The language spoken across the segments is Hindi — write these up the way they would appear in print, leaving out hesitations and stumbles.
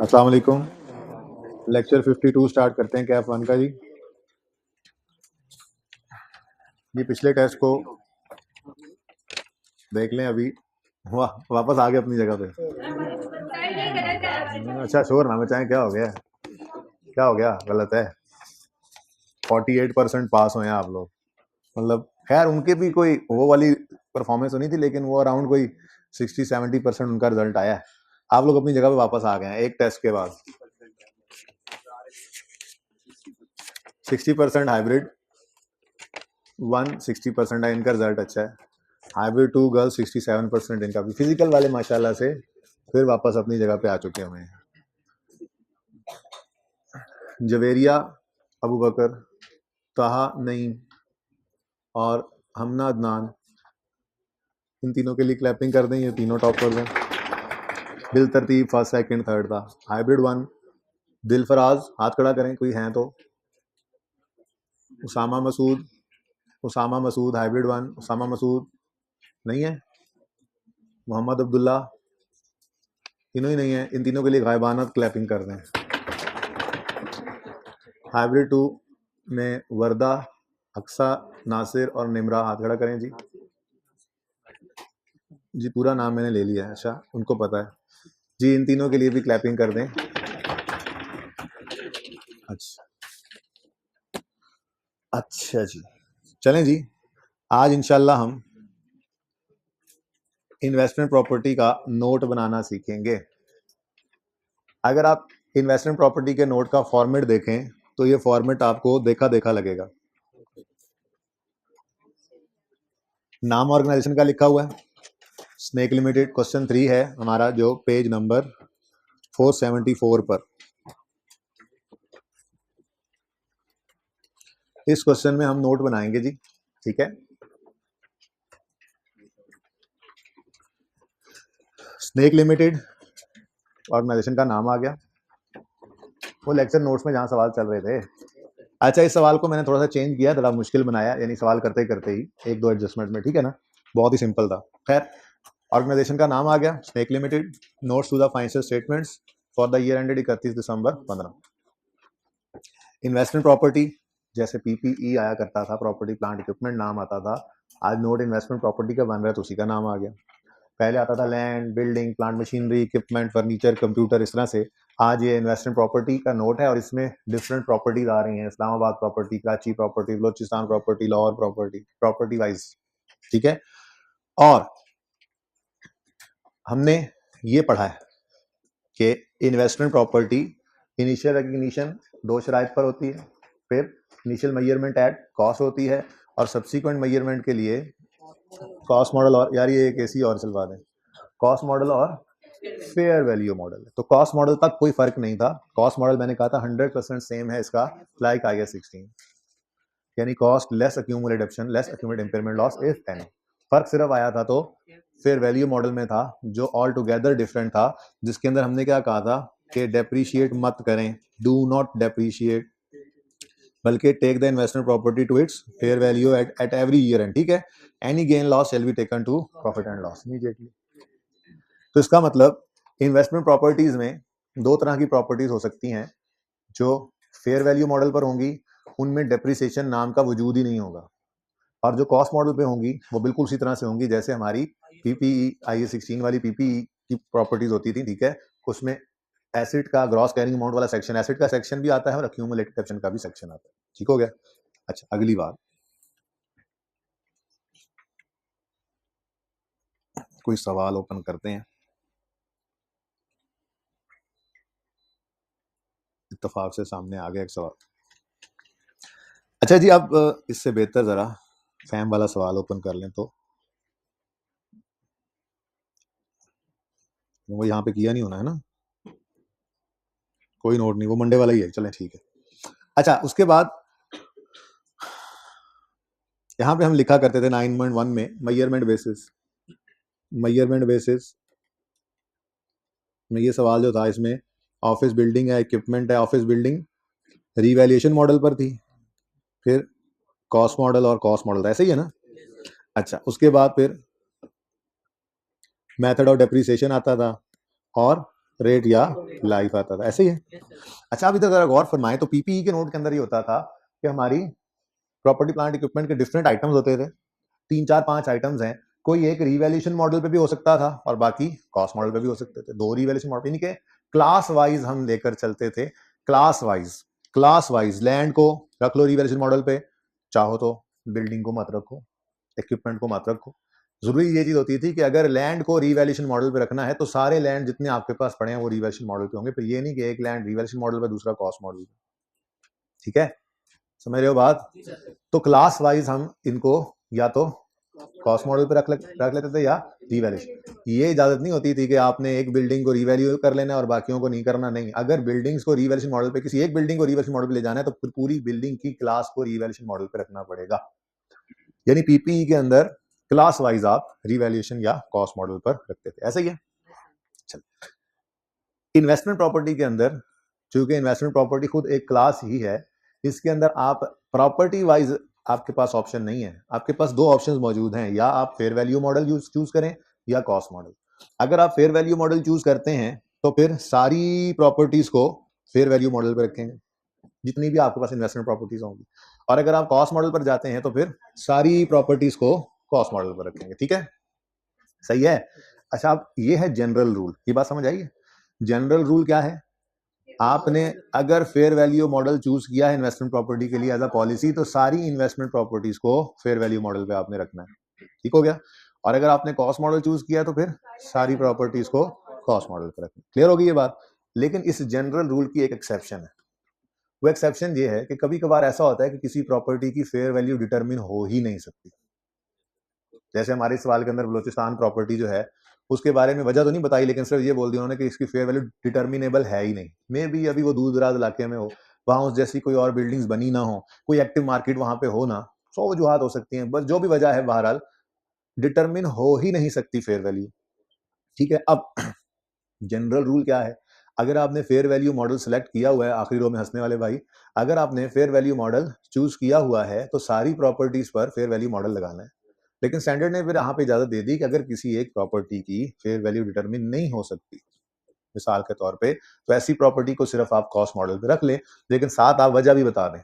अस्सलाम वालेकुम। लेक्चर 52 स्टार्ट करते हैं कैप 1 का जी। पिछले टेस्ट को देख लें। अभी वापस आ गए अपनी जगह पे। अच्छा, शोर ना मचाएं। क्या हो गया? क्या हो गया? गलत है। 48% पास हुए हैं आप लोग। मतलब खैर उनके भी कोई वो वाली परफॉर्मेंस होनी थी, लेकिन वो अराउंड कोई 60-70% उनका रिजल्ट आया है। आप लोग अपनी जगह पे वापस आ गए हैं एक टेस्ट के बाद। 60% हाइब्रिड 1, 60% है इनका रिजल्ट अच्छा है। हाइब्रिड 2 गर्ल्स 67% इनका भी। फिजिकल वाले माशाल्लाह से फिर वापस अपनी जगह पे आ चुके हैं। जवेरिया, अबू बकर, ताहा नईम और हमना अदनान, इन तीनों के लिए क्लैपिंग कर दें। ये तीनों टॉप कर दें बिल तरतीब। फर्स्ट सेकंड थर्ड था। हाइब्रिड 1 दिल फराज, हाथ खड़ा करें कोई हैं तो। उसामा मसूद, उसामा मसूद हाइब्रिड 1। उसामा मसूद नहीं है। मोहम्मद अब्दुल्ला, तीनों ही नहीं है। इन तीनों के लिए गायबाना क्लैपिंग कर दें। हाइब्रिड 2 में वर्दा, अक्सा, नासिर और निमरा, हाथ खड़ा करें जी। जी पूरा नाम मैंने ले लिया है। अच्छा, उनको पता है जी। इन तीनों के लिए भी क्लैपिंग कर दें। अच्छा जी, चलें जी। आज इंशाल्लाह हम इन्वेस्टमेंट प्रॉपर्टी का नोट बनाना सीखेंगे। अगर आप इन्वेस्टमेंट प्रॉपर्टी के नोट का फॉर्मेट देखें तो ये फॉर्मेट आपको देखा देखा लगेगा। नाम ऑर्गेनाइजेशन का लिखा हुआ है, स्नेक लिमिटेड। क्वेश्चन 3 है हमारा, जो पेज नंबर 474 पर। इस क्वेश्चन में हम नोट बनाएंगे जी, ठीक है। स्नेक लिमिटेड ऑर्गेनाइजेशन का नाम आ गया। वो लेक्चर नोट्स में जहां सवाल चल रहे थे। अच्छा, इस सवाल को मैंने थोड़ा सा चेंज किया, थोड़ा मुश्किल बनाया, यानी सवाल करते करते ही 1-2 एडजस्टमेंट में, ठीक है ना। बहुत ही सिंपल था। खैर, ऑर्गेनाइजेशन का नाम आ गया snake limited. Notes to the financial statements for the year ended 31 December 15। Investment property, जैसे पीपीई आया करता था, प्रॉपर्टी प्लांट इक्विपमेंट नाम आता था। आज नोट इन्वेस्टमेंट प्रॉपर्टी का बन रहा है तो उसी का नाम आ गया। पहले आता था land, building, plant machinery, equipment, furniture, computer, इस तरह से। आज ये इन्वेस्टमेंट प्रॉपर्टी का नोट है और इसमें डिफरेंट प्रॉपर्टीज आ रही हैं। Islamabad property, Karachi property, Balochistan property, Lahore property, property wise, ठीक है। और हमने ये पढ़ा है कि इन्वेस्टमेंट प्रॉपर्टी इनिशियल रिकग्निशन 2 शराइत पर होती है, फिर इनिशियल मेजरमेंट एट कॉस्ट होती है, और सब्सिक्वेंट मेजरमेंट के लिए कॉस्ट मॉडल। और यार ये एक ऐसी और चलवा दें, कॉस्ट मॉडल और फेयर वैल्यू मॉडल। तो कॉस्ट मॉडल तक कोई फर्क नहीं था। कॉस्ट मॉडल मैंने कहा था 100% सेम है इसका, लाइक IAS 16, यानी cost less accumulate deduction less accumulate impairment loss if any. फर्क सिर्फ आया था तो फेयर वैल्यू मॉडल में था, जो ऑल टुगेदर डिफरेंट था, जिसके अंदर हमने क्या कहा था कि डेप्रीशिएट मत करें, डू नॉट डेप्रीशिएट, बल्कि take the investment property to its fair value at every year end, ठीक है। Any gain loss shall be taken to profit and loss immediately. तो इसका मतलब इन्वेस्टमेंट प्रॉपर्टीज में 2 तरह की प्रॉपर्टीज हो सकती हैं। जो फेयर वैल्यू मॉडल पर होंगी उनमें डेप्रिसिएशन नाम का वजूद ही नहीं होगा, और जो कॉस्ट मॉडल पे होंगी वो बिल्कुल उसी तरह से होंगी जैसे हमारी पीपीई IAS 16 वाली पीपीई की प्रॉपर्टीज होती थी, ठीक है। उसमें एसिड का ग्रॉस कैरिंग अमाउंट वाला सेक्शन, एसिड का सेक्शन भी आता है और अक्यूमुलेटेड सेक्शन का भी सेक्शन आता है, ठीक हो गया। अच्छा, अगली बात, कोई सवाल ओपन करते हैं। इत्तेफाक से सामने आ गया एक सवाल। अच्छा जी, अब इससे बेहतर जरा फैम वाला सवाल ओपन कर लें तो। वो यहाँ पे किया नहीं होना है ना, कोई नोट नहीं, वो मंडे वाला ही है, चलें ठीक है। अच्छा, उसके बाद यहाँ पे हम लिखा करते थे 9.1 में मेजरमेंट बेसिस। मेजरमेंट बेसिस में ये सवाल जो था, इसमें ऑफिस बिल्डिंग है, इक्विपमेंट है। ऑफिस बिल्डिंग रीवैल्यूएशन मॉडल पर थी, फिर कॉस्ट मॉडल और कॉस्ट मॉडल था, ऐसे ही है ना। अच्छा, उसके बाद फिर मेथड ऑफ डेप्रिसिएशन आता था और रेट या लाइफ आता था, ऐसे ही है। अच्छा, आप इधर अगर गौर फरमाएं तो पीपीई के नोट के अंदर ये होता था कि हमारी प्रॉपर्टी प्लांट इक्विपमेंट के डिफरेंट आइटम्स होते थे, 3 4 5 आइटम्स हैं, कोई एक रिवैल्यूएशन मॉडल पे भी हो सकता था और बाकी कॉस्ट मॉडल पे भी हो सकते थे, 2 रिवैल्यूएशन मॉडल, यानी कि क्लास वाइज हम लेकर चलते थे। क्लास वाइज लैंड को रख लो रिवैल्यूएशन मॉडल पे, चाहो तो बिल्डिंग को मत रखो, इक्विपमेंट को मत रखो। जरूरी ये चीज होती थी कि अगर लैंड को रिवैल्यूएशन मॉडल पे रखना है तो सारे लैंड जितने आपके पास पड़े हैं वो रिवैल्यूएशन मॉडल पे होंगे, पर ये नहीं कि एक लैंड रिवैल्यूएशन मॉडल पे दूसरा कॉस्ट मॉडल पे। ठीक है, समझ रहे हो बात? तो क्लास वाइज हम इनको या तो कॉस्ट मॉडल पे रख लेते थे या रिवैल्यूएशन। ये इजाजत नहीं होती थी कि आपने एक बिल्डिंग को रिवैल्यू कर लेना और बाकियों को नहीं करना, नहीं। अगर बिल्डिंग्स को रिवैल्यूएशन मॉडल पे, किसी एक बिल्डिंग को रिवैल्यूएशन मॉडल पे ले जाना है तो पूरी बिल्डिंग की क्लास को रिवैल्यूएशन मॉडल पे रखना पड़ेगा। यानी पीपीई के अंदर क्लास वाइज आप रिवैल्यूएशन या कॉस्ट मॉडल पर रखते थे, ऐसा ही है। चल, इन्वेस्टमेंट प्रॉपर्टी के अंदर, चूंकि इन्वेस्टमेंट प्रॉपर्टी खुद एक क्लास ही है, इसके अंदर आप प्रॉपर्टी वाइज आपके पास ऑप्शन नहीं है। आपके पास 2 ऑप्शंस मौजूद हैं, या आप फेयर वैल्यू मॉडल चूज करें या कॉस्ट मॉडल। अगर आप फेयर वैल्यू मॉडल चूज करते हैं तो फिर सारी प्रॉपर्टीज को फेयर वैल्यू मॉडल पर रखेंगे, जितनी भी आपके पास इन्वेस्टमेंट प्रॉपर्टीज होंगी। और अगर आप कॉस्ट मॉडल पर जाते हैं तो फिर सारी प्रॉपर्टीज को कॉस्ट मॉडल पर रखेंगे। ठीक है, सही है। अच्छा, अब ये है जनरल रूल, ये बात समझ आई? जनरल रूल क्या है? आपने अगर फेयर वैल्यू मॉडल चूज किया है इन्वेस्टमेंट प्रॉपर्टी के लिए एज अ पॉलिसी, तो सारी इन्वेस्टमेंट प्रॉपर्टीज को फेयर वैल्यू मॉडल पे आपने रखना है। ठीक हो गया? और अगर आपने कॉस्ट मॉडल चूज किया तो फिर सारी प्रॉपर्टीज को कॉस्ट मॉडल पे रखना। क्लियर होगी ये बात? लेकिन इस जनरल रूल की एक एक्सेप्शन है। वो एक्सेप्शन ये है कि कभी कभार ऐसा होता है कि किसी प्रॉपर्टी की फेयर वैल्यू डिटरमिन हो ही नहीं सकती। जैसे हमारे सवाल के अंदर बलोचिस्तान प्रॉपर्टी जो है, उसके बारे में वजह तो नहीं बताई, लेकिन सिर्फ ये बोल दिया उन्होंने कि इसकी फेयर वैल्यू डिटर्मिनेबल है ही नहीं। मे भी अभी वो दूर दराज इलाके में हो, वहां उस जैसी कोई और बिल्डिंग्स बनी ना हो, कोई एक्टिव मार्केट वहां पे हो ना, 100 वजूहत हो सकती हैं, बस जो भी वजह है बहरहाल डिटर्मिन हो ही नहीं सकती फेयर वैल्यू। ठीक है, अब जनरल रूल क्या है? अगर आपने फेयर वैल्यू मॉडल सेलेक्ट किया हुआ है, आखिरी रो में हंसने वाले भाई, अगर आपने फेयर वैल्यू मॉडल चूज किया हुआ है तो सारी प्रॉपर्टीज पर फेयर वैल्यू मॉडल लगाना है। लेकिन स्टैंडर्ड ने फिर यहाँ पे इजाजत दे दी कि अगर किसी एक प्रॉपर्टी की फेयर वैल्यू डिटरमिन नहीं हो सकती, मिसाल के तौर पे, तो ऐसी प्रॉपर्टी को सिर्फ आप कॉस्ट मॉडल पे रख लें, लेकिन साथ आप वजह भी बता दें।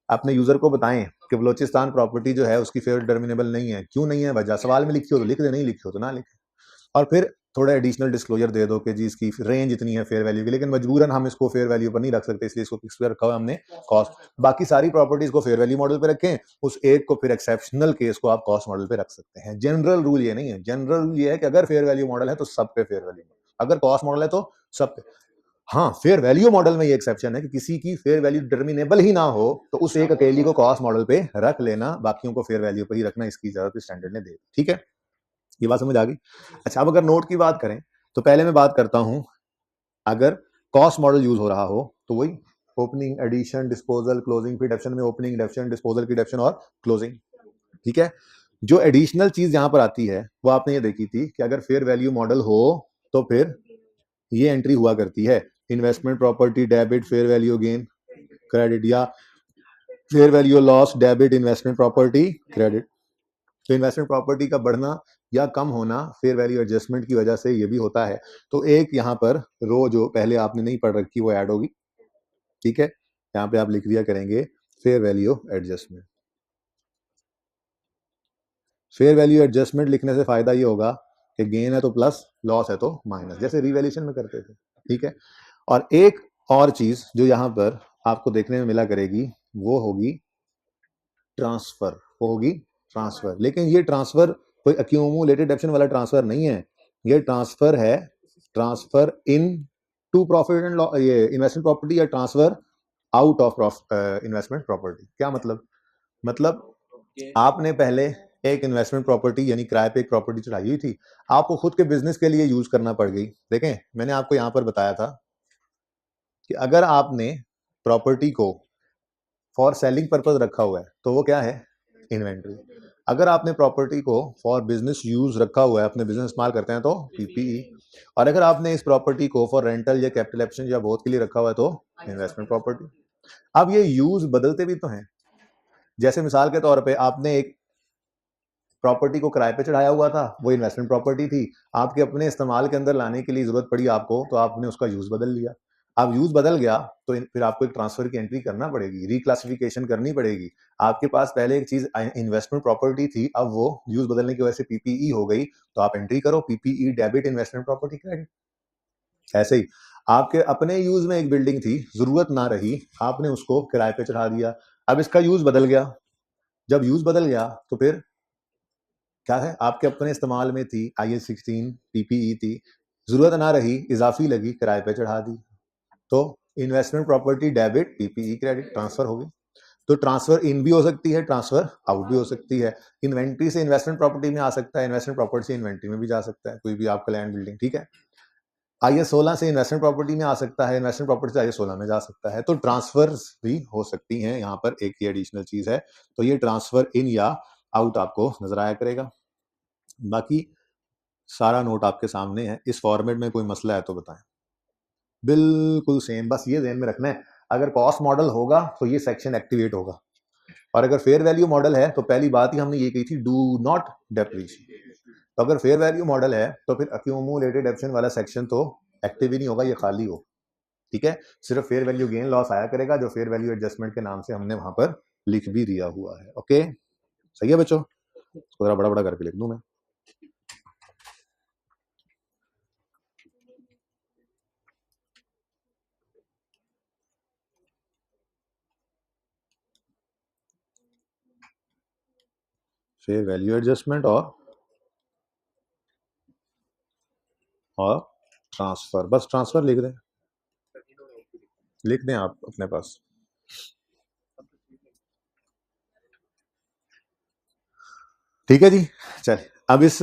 अपने यूजर को बताएं कि बलोचिस्तान प्रॉपर्टी जो है उसकी फेयर डिटर्मिनेबल नहीं है, क्यों नहीं है वजह, सवाल में लिखी हो तो लिख दे, नहीं लिखी हो तो ना लिखे। और फिर थोड़ा एडिशनल डिस्क्लोजर दे दो कि जी इसकी रेंज इतनी है फेयर वैल्यू की, लेकिन मजबूरन हम इसको फेयर वैल्यू पर नहीं रख सकते, इसलिए इसको किस पे रखा हुआ हमने, कॉस्ट। बाकी सारी प्रॉपर्टीज को फेयर वैल्यू मॉडल पे रखें, उस एक को फिर एक्सेप्शनल केस को आप कॉस्ट मॉडल पे रख सकते हैं। जनरल रूल ये नहीं है। जनरल रूल ये है कि अगर फेयर वैल्यू मॉडल है तो सब पे फेयर वैल्यू, अगर कॉस्ट मॉडल है तो सब पे। हाँ, फेयर वैल्यू मॉडल में ये एक्सेप्शन है कि किसी की फेयर वैल्यू डिटर्मिनेबल ही ना हो तो उस एक अकेली को कॉस्ट मॉडल पे रख लेना, बाकियों को फेयर वैल्यू पे ही रखना, इसकी इजाजत स्टैंडर्ड ने दे। ठीक है, ये बात समझ आ गई? अच्छा, अब अगर नोट की बात करें तो पहले मैं बात करता हूं, अगर कॉस्ट मॉडल यूज हो रहा हो तो वही ओपनिंग, एडिशन, डिस्पोजल, क्लोजिंग। फिर डेप्शन में ओपनिंग, डेप्शन, डिस्पोजल की डेप्शन और क्लोजिंग। ठीक है, जो एडिशनल चीज यहां पर आती है वो आपने ये देखी थी कि अगर फेयर वैल्यू मॉडल हो तो फिर ये एंट्री हुआ करती है, investment property debit fair value gain credit, या fair value loss debit investment property credit. तो इन्वेस्टमेंट प्रॉपर्टी का बढ़ना या कम होना फेयर वैल्यू एडजस्टमेंट की वजह से ये भी होता है। तो एक यहाँ पर रो जो पहले आपने नहीं पढ़ रखी वो ऐड होगी। ठीक है, यहाँ पे आप लिख दिया करेंगे fair value adjustment. Fair value adjustment लिखने से फायदा ये होगा कि गेन है तो प्लस, लॉस है तो माइनस, जैसे रिवैल्यूएशन में करते थे। ठीक है, और एक और चीज जो यहाँ पर आपको देखने में मिला करेगी वो होगी ट्रांसफर, वो होगी ट्रांसफर। लेकिन ये ट्रांसफर कोई अक्यूमुलेटेड डेप्शन वाला ट्रांसफर नहीं है, ये ट्रांसफर है transfer into profit and ये इन्वेस्टमेंट प्रॉपर्टी, या transfer out of investment property. क्या मतलब आपने पहले एक इन्वेस्टमेंट प्रॉपर्टी यानी किराए पे एक प्रॉपर्टी चढ़ाई हुई थी, आपको खुद के बिजनेस के लिए यूज करना पड़ गई। देखें, मैंने आपको यहां पर बताया था कि अगर आपने प्रॉपर्टी को फॉर सेलिंग पर्पज रखा हुआ है तो वो क्या है, इन्वेंट्री। अगर आपने प्रॉपर्टी को फॉर बिजनेस यूज रखा हुआ है, अपने बिजनेस इस्तेमाल करते हैं तो पीपीई। और अगर आपने इस प्रॉपर्टी को फॉर रेंटल या कैपिटल ऑप्शन या बोथ के लिए रखा हुआ है तो इन्वेस्टमेंट प्रॉपर्टी। अब ये यूज बदलते भी तो हैं। जैसे मिसाल के तौर पे आपने एक प्रॉपर्टी को किराए पे चढ़ाया हुआ था, वो इन्वेस्टमेंट प्रॉपर्टी थी, आपके अपने इस्तेमाल के अंदर लाने के लिए जरूरत पड़ी आपको, तो आपने उसका यूज बदल लिया। अब यूज बदल गया तो फिर आपको एक ट्रांसफर की एंट्री करना पड़ेगी, रिक्लासिफिकेशन करनी पड़ेगी। आपके पास पहले एक चीज इन्वेस्टमेंट प्रॉपर्टी थी, अब वो यूज बदलने की वजह से पीपीई हो गई, तो आप एंट्री करो PPE debit investment property credit. ऐसे ही आपके अपने यूज में एक बिल्डिंग थी, जरूरत ना रही, आपने उसको किराए पे चढ़ा दिया, अब इसका यूज बदल गया। जब यूज बदल गया तो फिर क्या है, आपके अपने इस्तेमाल में थी, IS16 पीपीई थी, जरूरत ना रही, इजाफी लगी, किराए पे चढ़ा दी, तो investment property debit PPE credit transfer हो गई। तो ट्रांसफर इन भी हो सकती है, ट्रांसफर आउट भी हो सकती है। इन्वेंट्री से इन्वेस्टमेंट प्रॉपर्टी में आ सकता है, इन्वेस्टमेंट प्रॉपर्टी से इन्वेंट्री में भी जा सकता है, कोई भी आपका लैंड बिल्डिंग, ठीक है। IS16 से इन्वेस्टमेंट प्रॉपर्टी में आ सकता है, इन्वेस्टमेंट प्रॉपर्टी से IS16 में जा सकता है, तो ट्रांसफर भी हो सकती हैं। यहाँ पर एक ही एडिशनल चीज है, तो ये ट्रांसफर इन या आउट आपको नजर आया करेगा। बाकी सारा नोट आपके सामने है, इस फॉर्मेट में कोई मसला है तो बताएं। बिल्कुल सेम, बस ये ध्यान में रखना है, अगर कॉस्ट मॉडल होगा तो ये सेक्शन एक्टिवेट होगा, और अगर फेयर वैल्यू मॉडल है तो पहली बात ही हमने ये कही थी, डू नॉट डेप्रिशिएट। तो अगर फेयर वैल्यू मॉडल है तो फिर अक्यूमुलेटेड एप्शन वाला सेक्शन तो एक्टिव ही नहीं होगा, ये खाली हो, ठीक है। सिर्फ फेयर वैल्यू गेन लॉस आया करेगा, जो फेयर वैल्यू एडजस्टमेंट के नाम से हमने वहां पर लिख भी दिया हुआ है। ओके, सही है बच्चों, इसको जरा बड़ा बड़ा करके लिख दूं मैं। फेयर वैल्यू एडजस्टमेंट और ट्रांसफर, बस ट्रांसफर लिख दें, लिख दें आप अपने पास। ठीक है जी, चल अब इस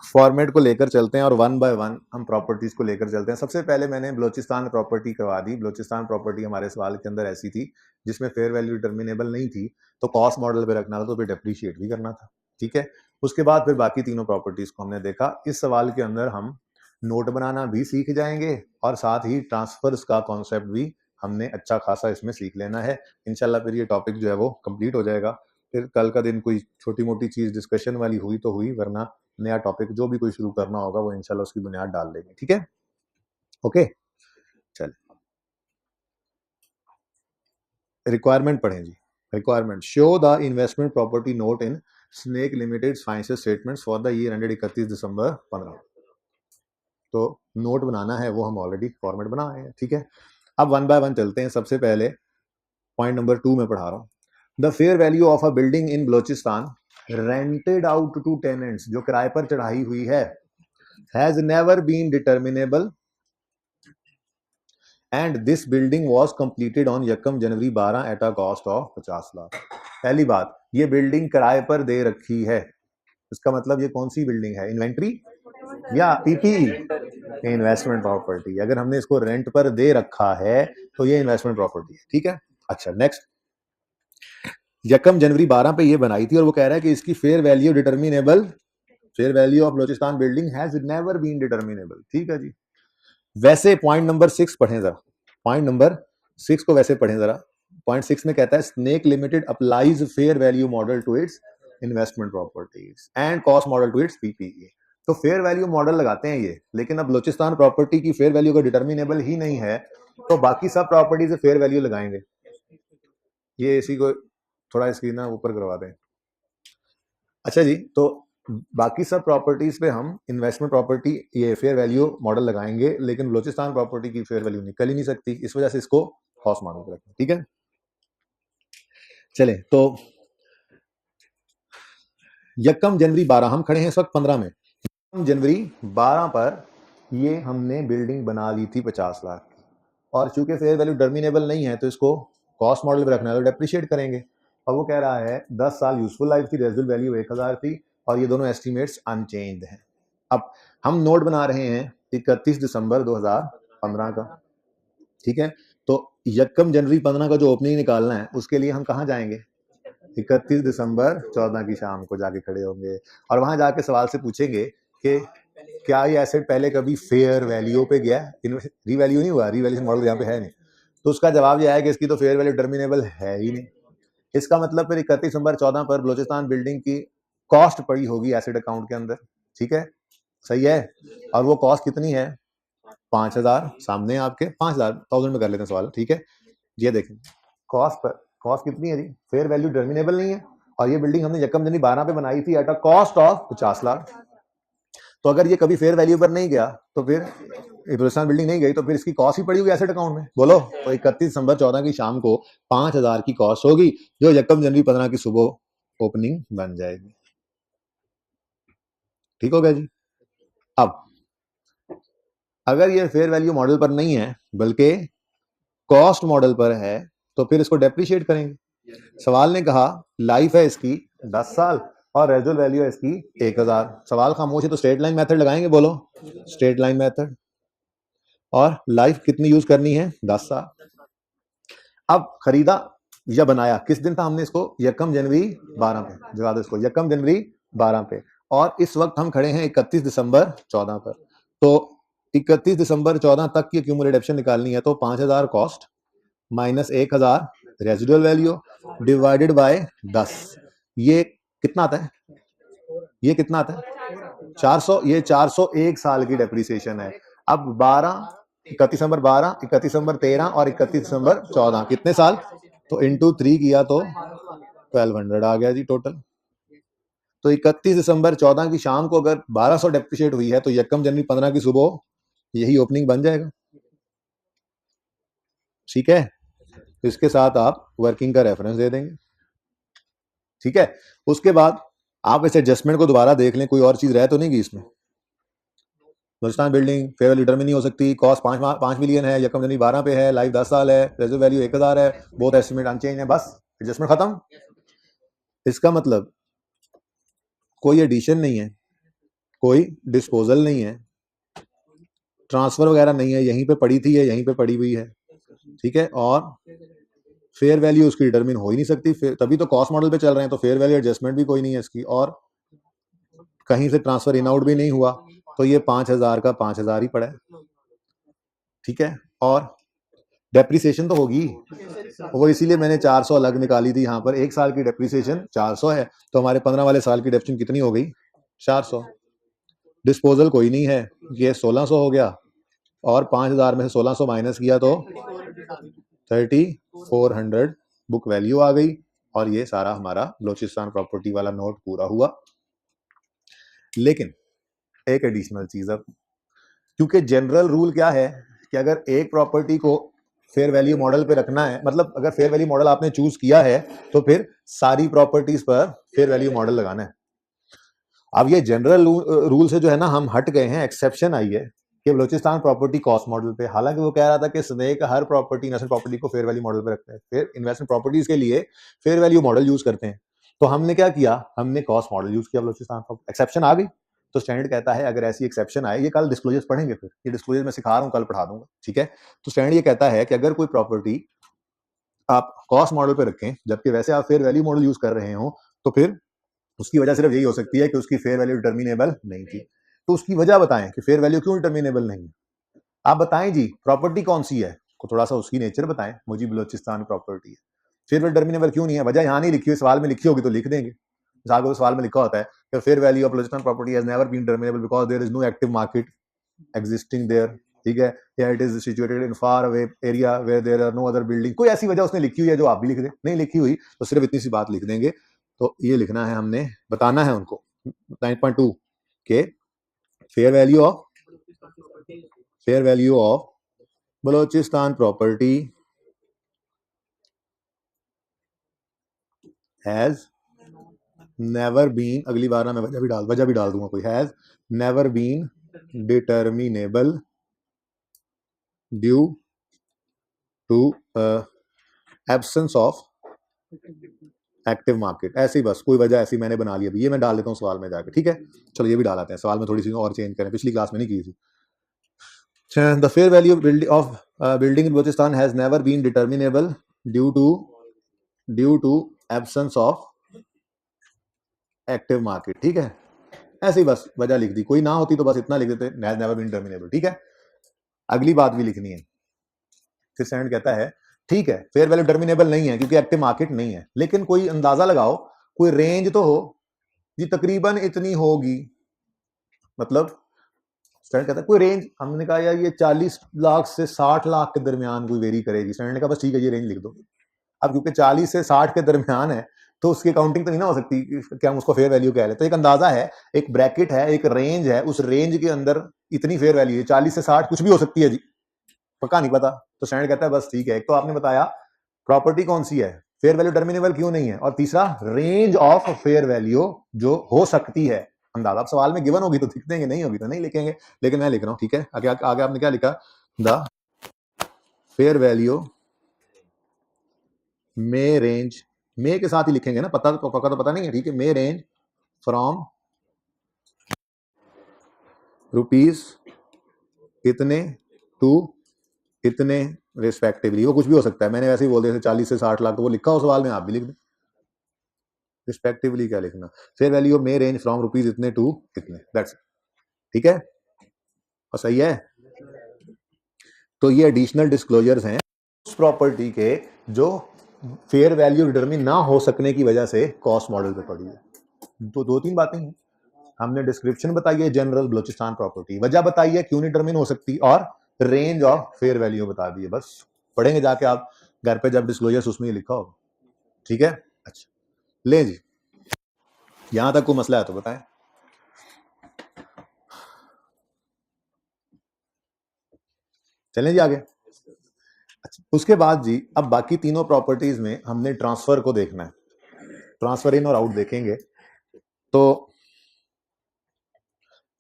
फॉर्मेट को लेकर चलते हैं और वन बाय वन हम प्रॉपर्टीज को लेकर चलते हैं। सबसे पहले मैंने बलोचिस्तान प्रॉपर्टी करवा दी। बलोचिस्तान प्रॉपर्टी हमारे सवाल के अंदर ऐसी थी जिसमें फेयर वैल्यू डिटर्मिनेबल नहीं थी, तो कॉस्ट मॉडल पे रखना था, तो फिर डेप्रीशिएट भी करना था, ठीक है। उसके बाद फिर बाकी तीनों प्रॉपर्टीज को हमने देखा। इस सवाल के अंदर हम नोट बनाना भी सीख जाएंगे और साथ ही ट्रांसफर्स का कॉन्सेप्ट भी हमने अच्छा खासा इसमें सीख लेना है। इंशाल्लाह फिर ये टॉपिक जो है वो कंप्लीट हो जाएगा। फिर कल का दिन कोई छोटी मोटी चीज डिस्कशन वाली हुई तो हुई, वरना नया टॉपिक जो भी कोई शुरू करना होगा वो इंशाल्लाह उसकी बुनियाद डाल देंगे, ठीक है। ओके, चल रिक्वायरमेंट पढ़ें जी। Requirement, show the investment property note in Snake limited financial statements for the year ended 31 December 15। तो नोट बनाना है, वो हम ऑलरेडी फॉर्मेट बना रहे हैं, ठीक है। अब वन बाय वन चलते हैं। सबसे पहले पॉइंट नंबर 2 में पढ़ा रहा हूँ। The fair value of a building in Balochistan rented out to tenants, जो किराए पर चढ़ाई हुई है, has never been determinable and this building was completed on यकम January 12 at a cost of 50 lakh. पहली बात, ये बिल्डिंग किराए पर दे रखी है, इसका मतलब ये कौन सी बिल्डिंग है, इन्वेंट्री या पीपीई, इन्वेस्टमेंट प्रॉपर्टी। अगर हमने इसको रेंट पर दे रखा है तो ये इन्वेस्टमेंट प्रॉपर्टी है, ठीक है। अच्छा, नेक्स्ट, यकम जनवरी 12 पे ये बनाई थी और वो कह रहा है कि इसकी fair value determinable, fair value of Balochistan building has never been determinable, ठीक है जी। वैसे पॉइंट नंबर 6 पढ़ें जरा, पॉइंट नंबर 6 को वैसे पढ़ें जरा। पॉइंट 6 में कहता है snake limited applies fair value model to its investment properties and cost model to its PPE. तो फेयर वैल्यू मॉडल लगाते हैं ये, लेकिन अब बलोचिस्तान प्रॉपर्टी की फेयर वैल्यू का डिटर्मिनेबल ही नहीं है, तो बाकी सब प्रॉपर्टी से फेयर वैल्यू लगाएंगे। ये इसी को थोड़ा इसकी ना ऊपर करवा दें। अच्छा जी, तो बाकी सब प्रॉपर्टीज पे हम इन्वेस्टमेंट प्रॉपर्टी ये फेयर वैल्यू मॉडल लगाएंगे, लेकिन बलोचिस्तान प्रॉपर्टी की फेयर वैल्यू निकल ही नहीं सकती, इस वजह से इसको कॉस्ट मॉडल पे रखें, ठीक है। चले, तो यकम जनवरी 12, हम खड़े हैं इस वक्त 15 में, यकम जनवरी 12 पर ये हमने बिल्डिंग बना ली थी 50 लाख की, और चूंकि फेयर वैल्यू टर्मिनेबल नहीं है तो इसको कॉस्ट मॉडल पे रखना है, तो डेप्रिशिएट करेंगे। और वो कह रहा है 10 साल यूजफुल लाइफ थी, रेजिडुअल वैल्यू 1000 थी, और ये दोनों एस्टिमेट्स अनचेंज्ड हैं। अब हम नोट बना रहे हैं 31 दिसंबर 2015 का, ठीक है। तो यकम जनवरी 15 का जो ओपनिंग निकालना है उसके लिए हम कहाँ जाएंगे, 31 दिसंबर 14 की शाम को जाके खड़े होंगे, और वहां जाके सवाल से पूछेंगे कि क्या ये एसेट पहले कभी फेयर वैल्यू पे गया, रीवैल्यू नहीं हुआ, रीवैल्यूएशन मॉडल यहाँ पे है नहीं, तो उसका जवाब ये आया कि इसकी तो फेयर वैल्यू टर्मिनेबल है ही नहीं। इसका मतलब फिर 31 दिसंबर 14 पर बलूचिस्तान बिल्डिंग की कॉस्ट पड़ी होगी एसेट अकाउंट के अंदर, ठीक है, सही है। और वो कॉस्ट कितनी है, 5000, सामने आपके 5000 1000 में कर लेते हैं सवाल, ठीक है। ये देखें कॉस्ट पर, कॉस्ट कितनी है जी, फेयर वैल्यू डिटर्मिनेबल नहीं है, और ये बिल्डिंग हमने यकम जनवरी 12 पे बनाई थी eight a cost of 50 lakh. तो अगर ये कभी फेयर वैल्यू पर नहीं गया तो फिर बलूचिस्तान बिल्डिंग नहीं गई तो फिर इसकी कॉस्ट ही पड़ी होगी एसेट अकाउंट में, बोलो। तो 31 दिसंबर 14 की शाम को 5000 की कॉस्ट होगी, जो यकम जनवरी 15 की सुबह ओपनिंग बन जाएगी। ठीक हो गया जी। अब अगर ये फेयर वैल्यू मॉडल पर नहीं है बल्कि कॉस्ट मॉडल पर है तो फिर इसको डेप्रिशिएट करेंगे। सवाल ने कहा लाइफ है इसकी 10 साल और रेजुअल वैल्यू है इसकी 1000। सवाल खामोश है तो स्ट्रेट लाइन मेथड लगाएंगे, बोलो स्ट्रेट लाइन मेथड। और लाइफ कितनी यूज करनी है, 10 साल। अब खरीदा या बनाया किस दिन था हमने इसको, यकम जनवरी 12 पे, जगा दो इसको, यकम जनवरी 12 पे। और इस वक्त हम खड़े हैं 31 दिसंबर 14 पर। तो 31 दिसंबर 14 तक की क्यूमुलेटिव निकालनी है तो 5000 cost minus 1000 residual value divided by 10। ये कितना आता है, ये कितना आता है 400। ये 401 साल की डेप्रिसिएशन है। अब 12, 31 दिसंबर 12, 31 दिसंबर 13 और 31 दिसंबर 14 कितने साल, तो इंटू 3 किया तो 1200 आ गया जी टोटल। तो 31 दिसंबर 14 की शाम को अगर 1200 डेप्रिशिएट हुई है तो यकम जनवरी 15 की सुबह यही ओपनिंग बन जाएगा, ठीक है। तो इसके साथ आप वर्किंग का रेफरेंस दे देंगे, ठीक है। उसके बाद आप इस एडजस्टमेंट को दोबारा देख लें, कोई और चीज रह तो नहीं गई इसमें। Balochistan building fair value determine नहीं हो सकती, कॉस्ट 5 मिलियन है, यकम जनवरी 12 पे है, लाइफ 10 साल है, रेजर्व वैल्यू 1000 है, बोथ एस्टिमेट अनचेंज है, बस एडजस्टमेंट खत्म। इसका मतलब कोई एडिशन नहीं है, कोई डिस्पोजल नहीं है, ट्रांसफर वगैरह नहीं है, यहीं पे पड़ी थी, यहीं पे पड़ी हुई है, ठीक है। और फेयर वैल्यू उसकी डिटर्मिन हो ही नहीं सकती, तभी तो कॉस्ट मॉडल पे चल रहे हैं, तो फेयर वैल्यू एडजस्टमेंट भी कोई नहीं है इसकी, और कहीं से ट्रांसफर इन आउट भी नहीं हुआ, तो ये 5000 का 5000 ही पड़ा है, ठीक है। और डेप्रिसिएशन तो होगी, वो इसीलिए मैंने 400 अलग निकाली थी यहाँ पर। एक साल की डेप्रिसिएशन 400 है, तो हमारे 15 वाले साल की डेप्रिसिएशन कितनी हो गई, 400। डिस्पोजल कोई नहीं है, ये 1600 हो गया, और 5000 में से 1600 माइनस किया तो 3400 बुक वैल्यू आ गई। और ये सारा हमारा बलूचिस्तान प्रॉपर्टी वाला नोट पूरा हुआ। लेकिन एक एडिशनल चीज, अब क्योंकि जनरल रूल क्या है कि अगर एक प्रॉपर्टी को फेयर वैल्यू मॉडल पे रखना है, मतलब अगर फेयर वैल्यू मॉडल आपने चूज किया है तो फिर सारी प्रॉपर्टीज पर फेयर वैल्यू मॉडल लगाना है। अब ये जनरल रूल से जो है ना हम हट गए हैं, एक्सेप्शन आई है कि बलूचिस्तान प्रॉपर्टी कॉस्ट मॉडल पे। हालांकि वो कह रहा था कि स्नेक हर प्रॉपर्टी इन्वेस्टमेंट प्रॉपर्टी को फेयर वैल्यू मॉडल पे रखते हैं, फिर इन्वेस्टमेंट प्रॉपर्टीज के लिए फेयर वैल्यू मॉडल यूज करते हैं। तो हमने क्या किया, हमने कॉस्ट मॉडल यूज किया बलूचिस्तान, एक्सेप्शन आ गई। तो स्टैंडर्ड कहता है अगर ऐसी एक्सेप्शन आए, ये कल डिस्क्लोजर्स पढ़ेंगे, फिर ये डिस्क्लोजर मैं सिखा रहा हूँ, कल पढ़ा दूंगा, ठीक है। तो स्टैंडर्ड ये कहता है कि अगर कोई प्रॉपर्टी आप कॉस्ट मॉडल पे रखें जबकि वैसे आप फेयर वैल्यू मॉडल यूज कर रहे हो, तो फिर उसकी वजह सिर्फ यही हो सकती है कि उसकी फेयर वैल्यू डिटर्मिनेबल नहीं थी। तो उसकी वजह बताएं कि फेयर वैल्यू क्यों डिटर्मिनेबल नहीं है, आप बताएं जी। प्रॉपर्टी कौन सी है, को थोड़ा सा उसकी नेचर बताएं। मुझे बलूचिस्तान प्रॉपर्टी है, फेयर वैल्यू डिटर्मिनेबल क्यों नहीं है, वजह यहाँ नहीं लिखी हुई, सवाल में लिखी होगी तो लिख देंगे। जहाँ सवाल में लिखा होता है कि fair value of Balochistan property has never been determinable because there is no active market existing there, ठीक है, या it is situated in far away area where there are no other building. कोई ऐसी वजह उसने लिखी हुई है जो आप भी लिख दें, नहीं लिखी हुई तो सिर्फ इतनी सी बात लिख देंगे। तो ये लिखना है हमने, बताना है उनको 9.2 के fair value of Balochistan property has never been, अगली बार ना मैं वजह भी डाल दूंगा कोई, has never been determinable due to absence of active market. ऐसी बस कोई वजह ऐसी मैंने बना ली, अभी ये मैं डाल देता हूँ सवाल में जाकर, ठीक है। चलो ये भी डालते हैं, सवाल में थोड़ी सी और चेंज करें, पिछली क्लास में नहीं की थी। The fair value of building in Balochistan has never been determinable due to absence of active market, ठीक है। ऐसी बस वजह लिख दी, कोई ना होती तो बस इतना लिख देते, हैज नेवर बीन डिटर्मिनेबल, ठीक है। अगली बात भी लिखनी है। फिर स्टैंडर्ड कहता है ठीक है, फेयर वैल्यू डिटर्मिनेबल नहीं है क्योंकि एक्टिव मार्केट नहीं है, लेकिन कोई अंदाजा लगाओ, कोई रेंज तो हो जी, तकरीबन इतनी होगी। मतलब स्टैंडर्ड कहता है कोई रेंज, हमने कहा यार ये 40 लाख से 60 लाख के दरमियान कोई वेरी करेगी। स्टैंडर्ड ने कहा बस ठीक है, ये रेंज लिख दो। अब क्योंकि 40 से 60 के दरमियान है तो उसकी काउंटिंग तो नहीं ना हो सकती क्या हम उसको फेयर वैल्यू कह रहे हैं। तो एक अंदाजा है, एक ब्रैकेट है, एक रेंज है, उस रेंज के अंदर इतनी फेयर वैल्यू है। 40 से 60 कुछ भी हो सकती है जी, पक्का नहीं पता। तो स्टैंडर्ड कहता है बस ठीक है। एक तो आपने बताया प्रॉपर्टी कौन सी है, फेयर वैल्यू टर्मिनेबल क्यों नहीं है, और तीसरा रेंज ऑफ फेयर वैल्यू जो हो सकती है अंदाजा। अब सवाल में गिवन होगी तो लिख देंगे, नहीं होगी तो नहीं लिखेंगे, लेकिन मैं लिख रहा हूं, ठीक है। आगे आगे आपने क्या लिखा, the fair value may range, may के साथ ही लिखेंगे ना, पता तो पक्का तो पता नहीं है, ठीक है। मे रेंज फ्रॉम रुपीज इतने टू इतने रिस्पेक्टिवली, वो कुछ भी हो सकता है, मैंने वैसे ही बोल दिया 40 से 60 लाख, तो वो लिखा हो सवाल में, आप भी लिख दें। रिस्पेक्टिवली क्या लिखना, fair value may range from rupees इतने टू इतने, दैट्स ठीक है, और सही है। तो ये एडिशनल डिस्क्लोजर्स हैं उस प्रॉपर्टी के जो फेयर वैल्यू डिटरमिन ना हो सकने की वजह से कॉस्ट मॉडल पे पड़ी है। तो दो तीन बातें हैं, हमने डिस्क्रिप्शन बताई है जनरल बलूचिस्तान प्रॉपर्टी, वजह बताई है क्यों नहीं डिटरमिन हो सकती, और रेंज ऑफ फेयर वैल्यू बता दी है। बस पढ़ेंगे जाके आप घर पे जब डिस्क्लोजर्स, उसमें लिखा होगा, ठीक है। अच्छा ले जी, यहां तक कोई मसला है तो बताएं। चलें जी आगे। अच्छा, उसके बाद जी अब बाकी तीनों प्रॉपर्टीज में हमने ट्रांसफर को देखना है, ट्रांसफर इन और आउट देखेंगे। तो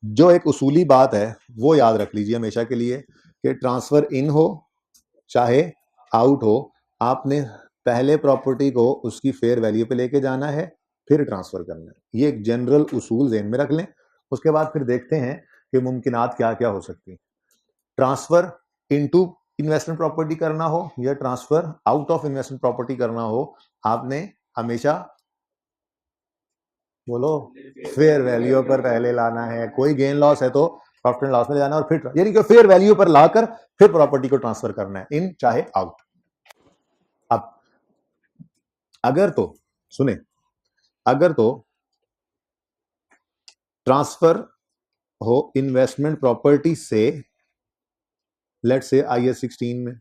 जो एक उसूली बात है वो याद रख लीजिए हमेशा के लिए कि ट्रांसफर इन हो चाहे आउट हो, आपने पहले प्रॉपर्टी को उसकी फेयर वैल्यू पे लेके जाना है, फिर ट्रांसफर करना है। ये एक जनरल उसूल ज़हन में रख लें। उसके बाद फिर देखते हैं कि मुमकिनात क्या क्या हो सकती हैं। ट्रांसफर इनटू इन्वेस्टमेंट प्रॉपर्टी करना हो या transfer out of investment property करना हो, आपने हमेशा बोलो फेयर वैल्यू पर पहले लाना है। कोई गेन लॉस है तो प्रॉफिट एंड लॉस में ले जाना, और फिर यानी कि फेयर वैल्यू पर लाकर फिर प्रॉपर्टी को ट्रांसफर करना है, इन चाहे आउट। अब अगर तो सुने, अगर तो ट्रांसफर हो इन्वेस्टमेंट प्रॉपर्टी से, लेट से IAS 16 में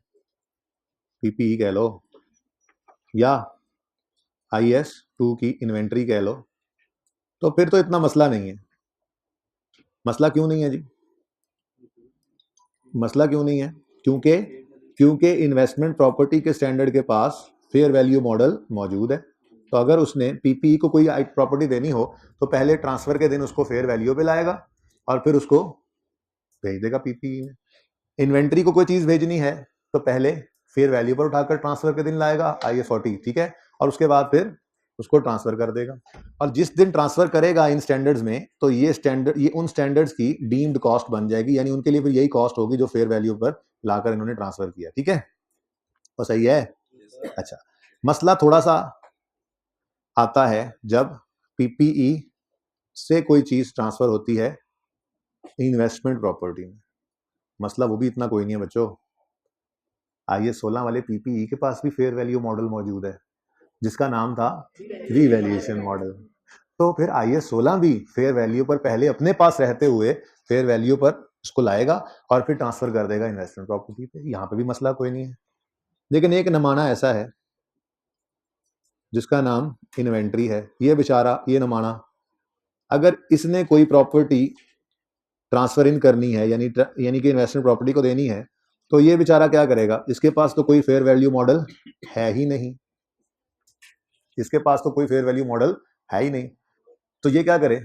PPE कह लो या IAS 2 की इन्वेंट्री कह लो, तो फिर तो इतना मसला नहीं है। मसला क्यों नहीं है जी, मसला क्यों नहीं है, क्योंकि इन्वेस्टमेंट प्रॉपर्टी के स्टैंडर्ड के पास फेयर वैल्यू मॉडल मौजूद है। तो अगर उसने PPE को कोई प्रॉपर्टी देनी हो तो पहले ट्रांसफर के दिन उसको फेयर वैल्यू पे लाएगा और फिर उसको भेज देगा PPE में। इन्वेंट्री को कोई चीज भेजनी है तो पहले फेयर वैल्यू पर उठाकर ट्रांसफर के दिन लाएगा IAS 40, ठीक है, और उसके बाद फिर उसको ट्रांसफर कर देगा। और जिस दिन ट्रांसफर करेगा इन स्टैंडर्ड्स में, तो ये स्टैंडर्ड, ये उन स्टैंडर्ड्स की डीम्ड कॉस्ट बन जाएगी, यानी उनके लिए फिर यही कॉस्ट होगी जो फेयर वैल्यू पर लाकर इन्होंने ट्रांसफर किया, ठीक है। तो सही है। अच्छा, मसला थोड़ा सा आता है जब PPE से कोई चीज ट्रांसफर होती है इन्वेस्टमेंट प्रॉपर्टी में। मसला वो भी इतना कोई नहीं है बच्चों, IAS 16 वाले PPE के पास भी फेयर वैल्यू मॉडल मौजूद है जिसका नाम था रीवैल्यूएशन मॉडल। तो फिर IAS 16 भी फेयर वैल्यू पर पहले अपने पास रहते हुए फेयर वैल्यू पर उसको लाएगा और फिर ट्रांसफर कर देगा इन्वेस्टमेंट प्रॉपर्टी पे। यहाँ पे भी मसला कोई नहीं है, लेकिन एक नमाना ऐसा है जिसका नाम इन्वेंट्री है। ये बेचारा, ये नमाना, अगर इसने कोई प्रॉपर्टी ट्रांसफर इन करनी है, यानी कि इन्वेस्टमेंट प्रॉपर्टी को देनी है, तो ये बेचारा क्या करेगा, इसके पास तो कोई फेयर वैल्यू मॉडल है ही नहीं, इसके पास तो कोई फेयर वैल्यू मॉडल है ही नहीं। तो ये क्या करे,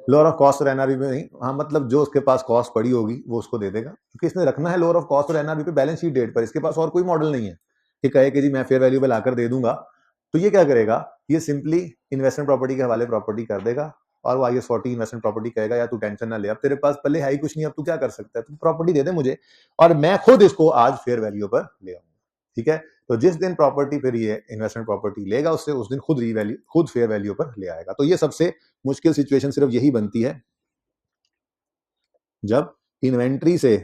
लोअर ऑफ कॉस्ट और NRV में नहीं, हाँ मतलब जो उसके पास कॉस्ट पड़ी होगी वो उसको दे देगा, क्योंकि इसने रखना है लोअर ऑफ कॉस्ट और NRV पे बैलेंस शीट डेट पर। इसके पास और कोई मॉडल नहीं है कि कहे कि जी मैं फेयर वैल्यू पे लाकर दे दूंगा। तो ये क्या करेगा, ये सिंपली इन्वेस्टमेंट प्रॉपर्टी के हवाले प्रॉपर्टी कर देगा और वो IAS 40 इन्वेस्टमेंट प्रॉपर्टी कहेगा या तू टेंशन ना ले, अब तेरे पास पहले है ही कुछ नहीं, अब तू क्या कर सकता है, तू प्रॉपर्टी दे दे मुझे और मैं खुद इसको आज फेयर वैल्यू पर ले आऊंगा, ठीक है। तो जिस दिन प्रॉपर्टी फिर ये इन्वेस्टमेंट प्रॉपर्टी लेगा उससे, उस दिन खुद फेयर वैल्यू पर ले आएगा। तो ये सबसे मुश्किल सिचुएशन सिर्फ यही बनती है जब इन्वेंट्री से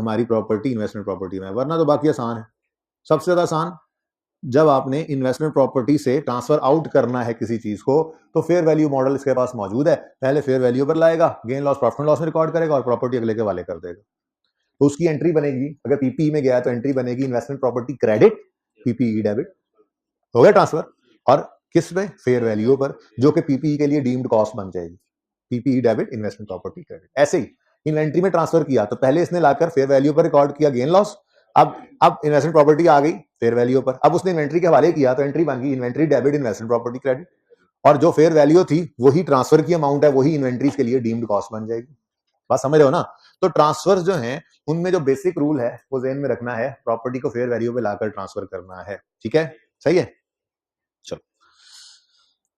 हमारी प्रॉपर्टी इन्वेस्टमेंट प्रॉपर्टी में, वरना तो बाकी आसान है। सबसे ज्यादा आसान जब आपने इन्वेस्टमेंट प्रॉपर्टी से ट्रांसफर आउट करना है किसी चीज को, तो फेयर वैल्यू मॉडल इसके पास मौजूद है। पहले फेयर वैल्यू पर लाएगा, गेन लॉस प्रॉफिट लॉस में रिकॉर्ड करेगा और प्रॉपर्टी अगले के वाले कर देगा। तो उसकी एंट्री बनेगी, अगर पीपीई में गया तो एंट्री बनेगी investment property credit, PPE debit, हो गया ट्रांसफर। और किस में? फेयर वैल्यू पर, जो कि पीपीई के लिए डीम्ड कॉस्ट बन जाएगी, PPE debit investment property credit. ऐसे ही इन्वेंट्री में ट्रांसफर किया तो पहले इसने लाकर फेयर वैल्यू पर रिकॉर्ड किया गेन लॉस, अब इन्वेस्टमेंट प्रॉपर्टी आ गई फेयर वैल्यू पर, अब उसने इन्वेंट्री के हवाले किया तो एंट्री बन गई inventory debit investment property credit, और जो फेयर वैल्यू थी वही ट्रांसफर की अमाउंट है, वही इन्वेंट्रीज के लिए डीम्ड कॉस्ट बन जाएगी। बात समझ रहे हो ना? तो ट्रांसफर जो है उनमें जो बेसिक रूल है वो ज़हन में रखना है, प्रॉपर्टी को फेयर वैल्यू पे लाकर ट्रांसफर करना है। ठीक है, सही है, चलो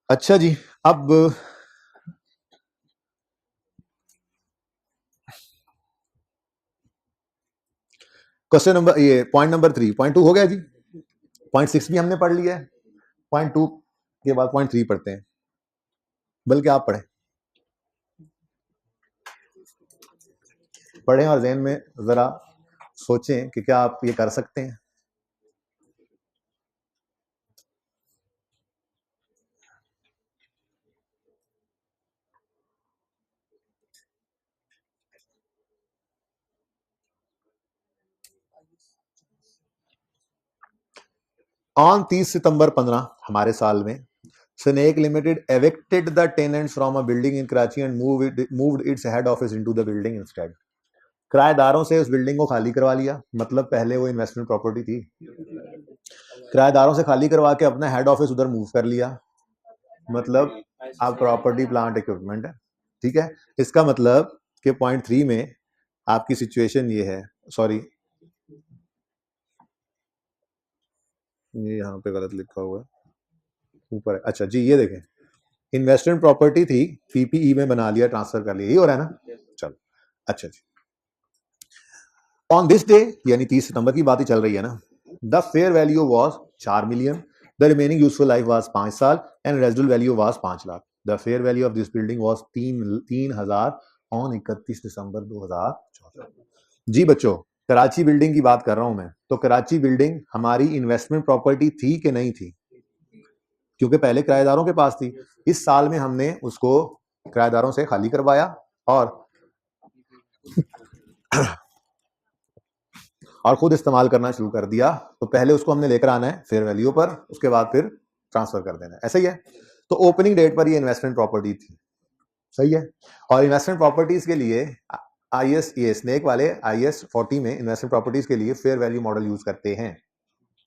अच्छा जी। अब क्वेश्चन नंबर, ये पॉइंट नंबर 3, पॉइंट 2 हो गया जी, पॉइंट 6 भी हमने पढ़ लिया है, पॉइंट 2 के बाद पॉइंट 3 पढ़ते हैं, बल्कि आप पढ़ें और ज़हन में जरा सोचें कि क्या आप ये कर सकते हैं। ऑन 30 सितंबर 15 हमारे साल में Snake Limited evicted the tenants from a building in Karachi and moved its head office into the building instead. किराएदारों से उस बिल्डिंग को खाली करवा लिया, मतलब पहले वो इन्वेस्टमेंट प्रॉपर्टी थी, किराएदारों से खाली करवा के अपना हेड ऑफिस उधर मूव कर लिया, मतलब अब प्रॉपर्टी प्लांट इक्विपमेंट है। ठीक है, इसका मतलब कि पॉइंट 3 में आपकी सिचुएशन ये है, सॉरी ये यहाँ पे गलत लिखा हुआ है ऊपर, अच्छा जी ये देखें, इन्वेस्टमेंट प्रॉपर्टी थी, पीपीई में बना लिया, ट्रांसफर कर लिया, यही हो रहा है ना? चलो अच्छा जी। ऑन दिस डे यानी 30 सितंबर की बात ही चल रही है ना, the fair value was 4 million, the remaining useful life was 5 साल and residual value was 5 lakh. The fair value of this building was 3000 on 31 दिसंबर 2014। जी बच्चों, कराची बिल्डिंग की बात कर रहा हूं मैं, तो कराची बिल्डिंग हमारी इन्वेस्टमेंट प्रॉपर्टी थी कि नहीं थी? क्योंकि पहले किराएदारों के पास थी। इस साल में हमने उसको किराएदारों से खाली करवाया और खुद इस्तेमाल करना शुरू कर दिया, तो पहले उसको हमने लेकर आना है फेयर वैल्यू पर, उसके बाद फिर ट्रांसफर कर देना है, ऐसा ही है। तो ओपनिंग डेट पर ये इन्वेस्टमेंट प्रॉपर्टी थी, सही है। और इन्वेस्टमेंट प्रॉपर्टीज के लिए आईएस, ये स्नेक वाले आईएस 40 में इन्वेस्टमेंट प्रॉपर्टीज के लिए फेयर वैल्यू मॉडल यूज करते हैं।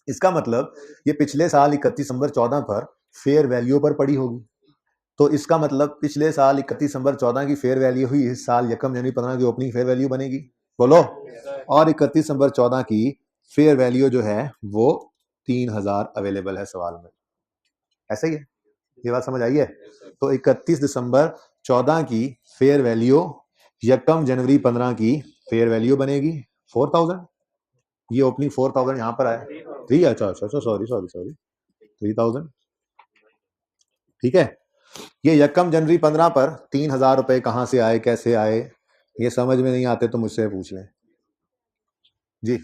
इसका मतलब ये पिछले साल 31 दिसंबर 14 पर फेयर वैल्यू पर पड़ी होगी, तो इसका मतलब पिछले साल 31 दिसंबर 14 की फेयर वैल्यू हुई, इस साल 1 जनवरी 15 की ओपनिंग फेयर वैल्यू बनेगी, बोलो। और 31 दिसंबर 14 की फेयर वैल्यू जो है वो 3000 अवेलेबल है सवाल में, ऐसा ही है, ये बात समझ आई है? तो 31 दिसंबर 14 की फेयर वैल्यू 1 जनवरी 15 की फेयर वैल्यू बनेगी 4000, ये ओपनिंग 4000 यहाँ पर आया 3, अच्छा सॉरी 3000, ठीक है। ये 1 जनवरी 15 पर 3000 रुपए कहां से आए, कैसे आए, ये समझ में नहीं आते तो मुझसे पूछ लें जी,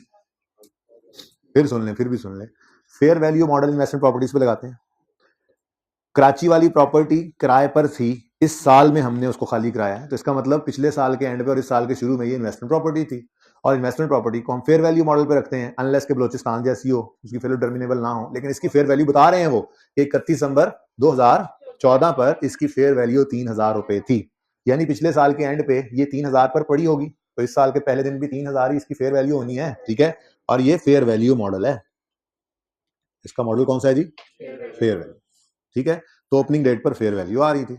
फिर सुन लें, फिर भी सुन लें। Fair value model investment properties पे लगाते हैं। कराची वाली प्रॉपर्टी किराए पर थी, इस साल में हमने उसको खाली कराया है, तो इसका मतलब पिछले साल के एंड पे और इस साल के शुरू में ये इन्वेस्टमेंट प्रॉपर्टी थी, और इन्वेस्टमेंट प्रॉपर्टी को हम फेयर वैल्यू मॉडल पे रखते हैं, अनलेस के बलोचिस्तान जैसी हो, उसकी वैल्यू टर्मिनेबल ना हो, लेकिन इसकी फेयर वैल्यू बता रहे हैं वो 31 दिसंबर 2014 पर इसकी फेयर वैल्यू 3000 रुपए थी, यानी पिछले साल के एंड पे ये 3000 पर पड़ी होगी, तो इस साल के पहले दिन भी 3000 ही इसकी फेयर वैल्यू होनी है, ठीक है। और ये फेयर वैल्यू मॉडल है, इसका मॉडल कौन सा है जी? फेयर वैल्यू, ठीक है। तो ओपनिंग डेट पर फेयर वैल्यू आ रही थी,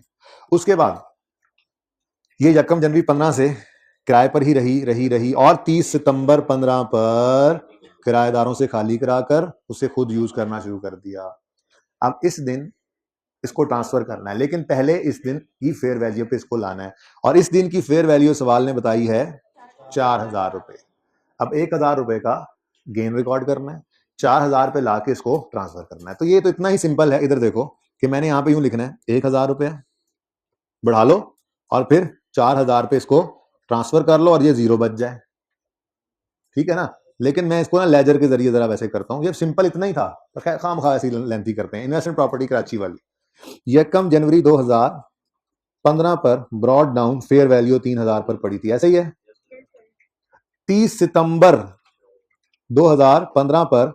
उसके बाद ये 1 जनवरी 15 से किराए पर ही रही और 30 सितंबर 15 पर किराएदारों से खाली कराकर उसे खुद यूज करना शुरू कर दिया। अब इस दिन इसको ट्रांसफर करना है, लेकिन पहले इस दिन की फेयर वैल्यू पे इसको लाना है, और इस दिन की फेयर वैल्यू सवाल ने बताई है 4000 रुपए। अब 1000 रुपए का गेन रिकॉर्ड करना है, 4000 पे लाके इसको ट्रांसफर करना है। तो ये तो इतना ही सिंपल है, इधर देखो कि मैंने यहाँ पे यूं लिखना है 1000 रुपए बढ़ा लो, और फिर 4000 पे इसको ट्रांसफर कर लो, और ये जीरो बच जाए, ठीक है ना। लेकिन मैं इसको ना लेजर के जरिए जरा वैसे करता हूँ, ये सिंपल इतना ही था, तो खैर खाम खा ऐसी लेंथी करते हैं। इन्वेस्टमेंट प्रॉपर्टी कराची वाली, यकम जनवरी 2015 पर ब्रॉड डाउन फेयर वैल्यू 3000 पर पड़ी थी, ऐसे ही है। 30 सितंबर 2015 पर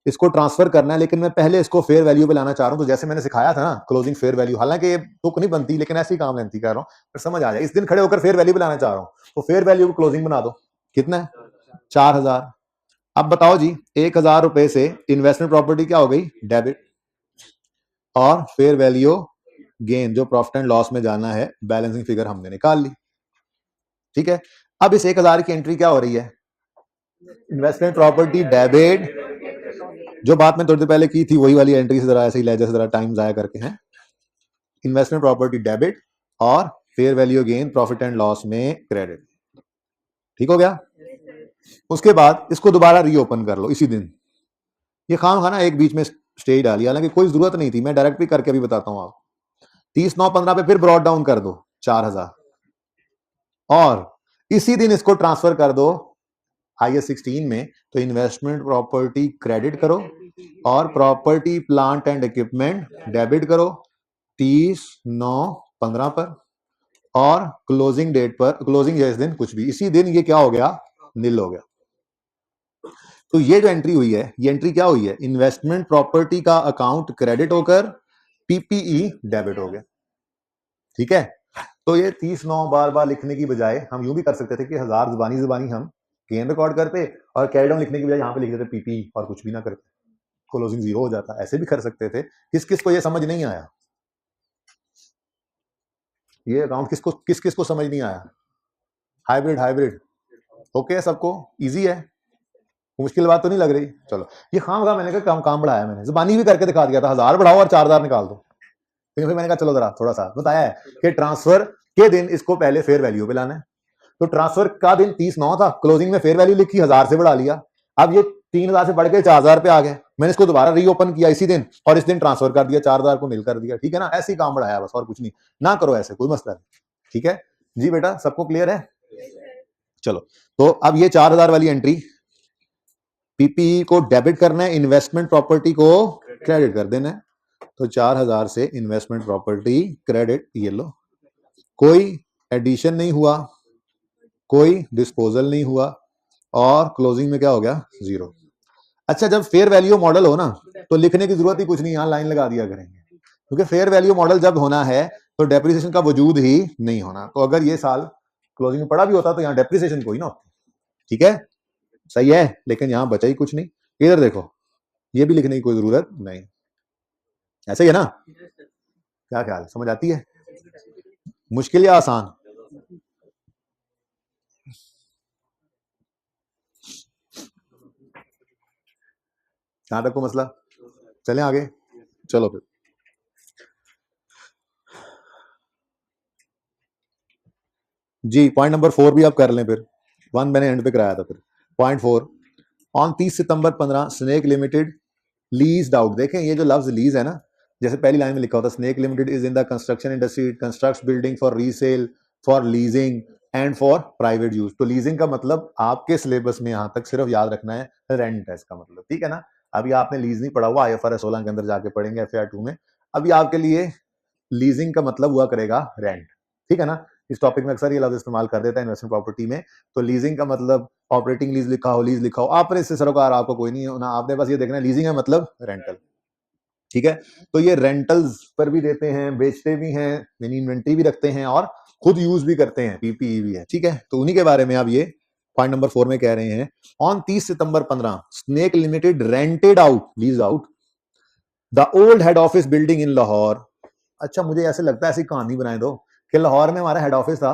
इसको ट्रांसफर करना है, लेकिन मैं पहले इसको फेयर वैल्यू पे लाना चाह रहा हूं। तो जैसे मैंने सिखाया था ना क्लोजिंग फेयर वैल्यू, हालांकि ये बुक नहीं बनती लेकिन ऐसे ही काम लेंथी कर रहा हूं, पर समझ आ जाए। इस दिन खड़े होकर फेयर वैल्यू पे लाना चाह रहा हूं, तो फेयर वैल्यू को क्लोजिंग बना दो। कितना है? 4000। अब बताओ जी, 1000 रुपए से इन्वेस्टमेंट प्रॉपर्टी क्या हो गई? डेबिट। और फेयर वैल्यू गेन जो प्रॉफिट एंड लॉस में जाना है, बैलेंसिंग फिगर हमने निकाल ली। ठीक है, अब इस 1000 की एंट्री क्या हो रही है? Investment property debit. जो बात मैं थोड़ी देर पहले की थी वही वाली एंट्री से जरा ऐसे ही लेजर से जरा टाइम जाया करके हैं। इन्वेस्टमेंट प्रॉपर्टी डेबिट और fair value gain profit and loss में क्रेडिट। ठीक हो गया। उसके बाद इसको दोबारा रीओपन कर लो इसी दिन। ये खाम खाना एक बीच में स्टे डाली, हालांकि कोई जरूरत नहीं थी, मैं डायरेक्ट भी करके भी बताता हूं। आप 30/9/15 पे फिर ब्रॉड डाउन कर दो 4000, और इसी दिन इसको ट्रांसफर कर दो IAS 16 में। तो इन्वेस्टमेंट प्रॉपर्टी क्रेडिट करो और property plant and equipment debit करो 30/9/15 पर, और क्लोजिंग डेट पर, क्लोजिंग जिस दिन कुछ भी, इसी दिन ये क्या हो गया? नील हो गया। तो ये जो एंट्री हुई है, ये एंट्री क्या हुई है? इन्वेस्टमेंट प्रॉपर्टी का अकाउंट क्रेडिट होकर PPE डेबिट हो गया। ठीक है, तो ये 30/9 बार बार लिखने की बजाय हम यूं भी कर सकते थे कि 1000 जुबानी हम गेन रिकॉर्ड करते और कैरी डाउन लिखने की बजाय यहाँ पे लिख देते PPE और कुछ भी ना करते, क्लोजिंग 0 हो जाता। ऐसे भी कर सकते थे। किस किस को ये समझ नहीं आया? ये अकाउंट किस किस को समझ नहीं आया? हाइब्रिड हाइब्रिड ओके, सबको इजी है, मुश्किल बात तो नहीं लग रही। चलो, ये खाम खा मैंने कहा काम बढ़ाया, मैंने जुबानी भी करके दिखा दिया था, 1000 बढ़ाओ और 4000 निकाल दो। फिर मैंने कहा चलो जरा थोड़ा सा बताया है कि ट्रांसफर के दिन इसको पहले फेयर वैल्यू पे लाना है। तो ट्रांसफर का दिन 30/9 था, क्लोजिंग में फेयर वैल्यू लिखी, 1000 से बढ़ा लिया। अब ये 3000 से बढ़ के 4000 पे आ गए, मैंने इसको दोबारा रीओपन किया इसी दिन और इस दिन ट्रांसफर कर दिया, 4000 को नील कर दिया। ठीक है ना, ऐसे ही काम बढ़ाया बस, और कुछ नहीं। ना करो ऐसे, कोई मसला नहीं। ठीक है जी बेटा, सबको क्लियर है? चलो, तो अब ये 4000 वाली एंट्री, PPE को डेबिट करना है, इन्वेस्टमेंट प्रॉपर्टी को क्रेडिट कर देना है। तो 4000 से इन्वेस्टमेंट प्रॉपर्टी क्रेडिट, ये लो, कोई एडिशन नहीं हुआ, कोई डिस्पोजल नहीं हुआ, और क्लोजिंग में क्या हो गया? 0। अच्छा, जब फेयर वैल्यू मॉडल हो ना तो लिखने की जरूरत ही कुछ नहीं, यहां लाइन लगा दिया करेंगे, क्योंकि फेयर वैल्यू मॉडल जब होना है तो डेप्रिसिएशन का वजूद ही नहीं होना। तो अगर ये साल क्लोजिंग में पड़ा भी होता तो यहाँ डेप्रिसिएशन कोई ना होती। ठीक है, सही है, लेकिन यहां बचा ही कुछ नहीं। इधर देखो, ये भी लिखने की कोई जरूरत नहीं। ऐसे ही है ना? क्या ख्याल, समझ आती है? मुश्किल या आसान? यहां तक को मसला? चलें आगे, चलो फिर। जी, पॉइंट नंबर 4 भी आप कर लें, फिर 1 मैंने एंड पे कराया था। फिर point 4, on 30 September 15 snake limited leased out. देखें ये जो लफ्ज लीज है ना, जैसे पहली लाइन में लिखा होता है snake limited is in the construction industry, it constructs building for resale, for leasing and for private use. तो लीजिंग का मतलब आपके सिलेबस में यहां तक सिर्फ याद रखना है रेंट है इसका मतलब। ठीक है ना, अभी आपने लीज नहीं पढ़ा हुआ, IFRS 16 के अंदर जाके पढ़ेंगे, FAR 2 में। अभी आपके लिए लीजिंग का मतलब हुआ करेगा रेंट। ठीक है ना, इस टॉपिक में अक्सर ये लफ्ज इस्तेमाल कर देता है इन्वेस्टमेंट प्रॉपर्टी में। तो लीजिंग का मतलब ऑपरेटिंग लीज लिखा हो, लीज लिखा हो, आपने इससे सरोकार आपको कोई नहीं होना, आपने बस ये देखना है लीजिंग है मतलब रेंटल। ठीक है, तो ये रेंटल्स पर भी देते हैं, बेचते भी हैं, यानी इन्वेंट्री भी रखते हैं और खुद यूज भी करते हैं, PPE भी है। ठीक है, तो उन्हीं के बारे में अब ये पॉइंट नंबर 4 में कह रहे हैं। On 30 September 15 snake limited rented out, lease out the old head office building in Lahore. अच्छा, मुझे ऐसे लगता है ऐसी कहानी बनाए दो कि लाहौर में हमारा हेड ऑफिस था,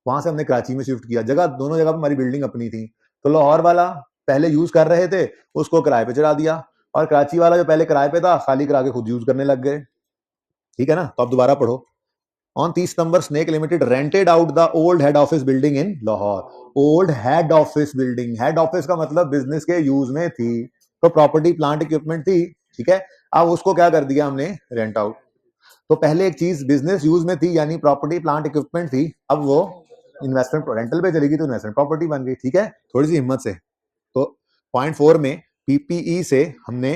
वहां से हमने कराची में शिफ्ट किया, जगह दोनों जगह पर हमारी बिल्डिंग अपनी थी। तो लाहौर वाला पहले यूज कर रहे थे, उसको किराए पे चढ़ा दिया, और कराची वाला जो पहले किराए पे था खाली करा के खुद यूज करने लग गए। ठीक है ना, तो अब दोबारा पढ़ो। On 30 September snake limited rented out the old head office building in Lahore. Old head office building, head office का मतलब बिजनेस के यूज में थी, तो प्रॉपर्टी प्लांट इक्विपमेंट थी। ठीक है, अब उसको क्या कर दिया हमने? Rent out. तो पहले एक चीज बिजनेस यूज में थी यानी प्रॉपर्टी प्लांट इक्विपमेंट थी, अब वो इन्वेस्टमेंट रेंटल पे चलेगी तो इन्वेस्टमेंट प्रॉपर्टी बन गई। ठीक है, थोड़ी सी हिम्मत से। तो पॉइंट 4 में पीपीई से हमने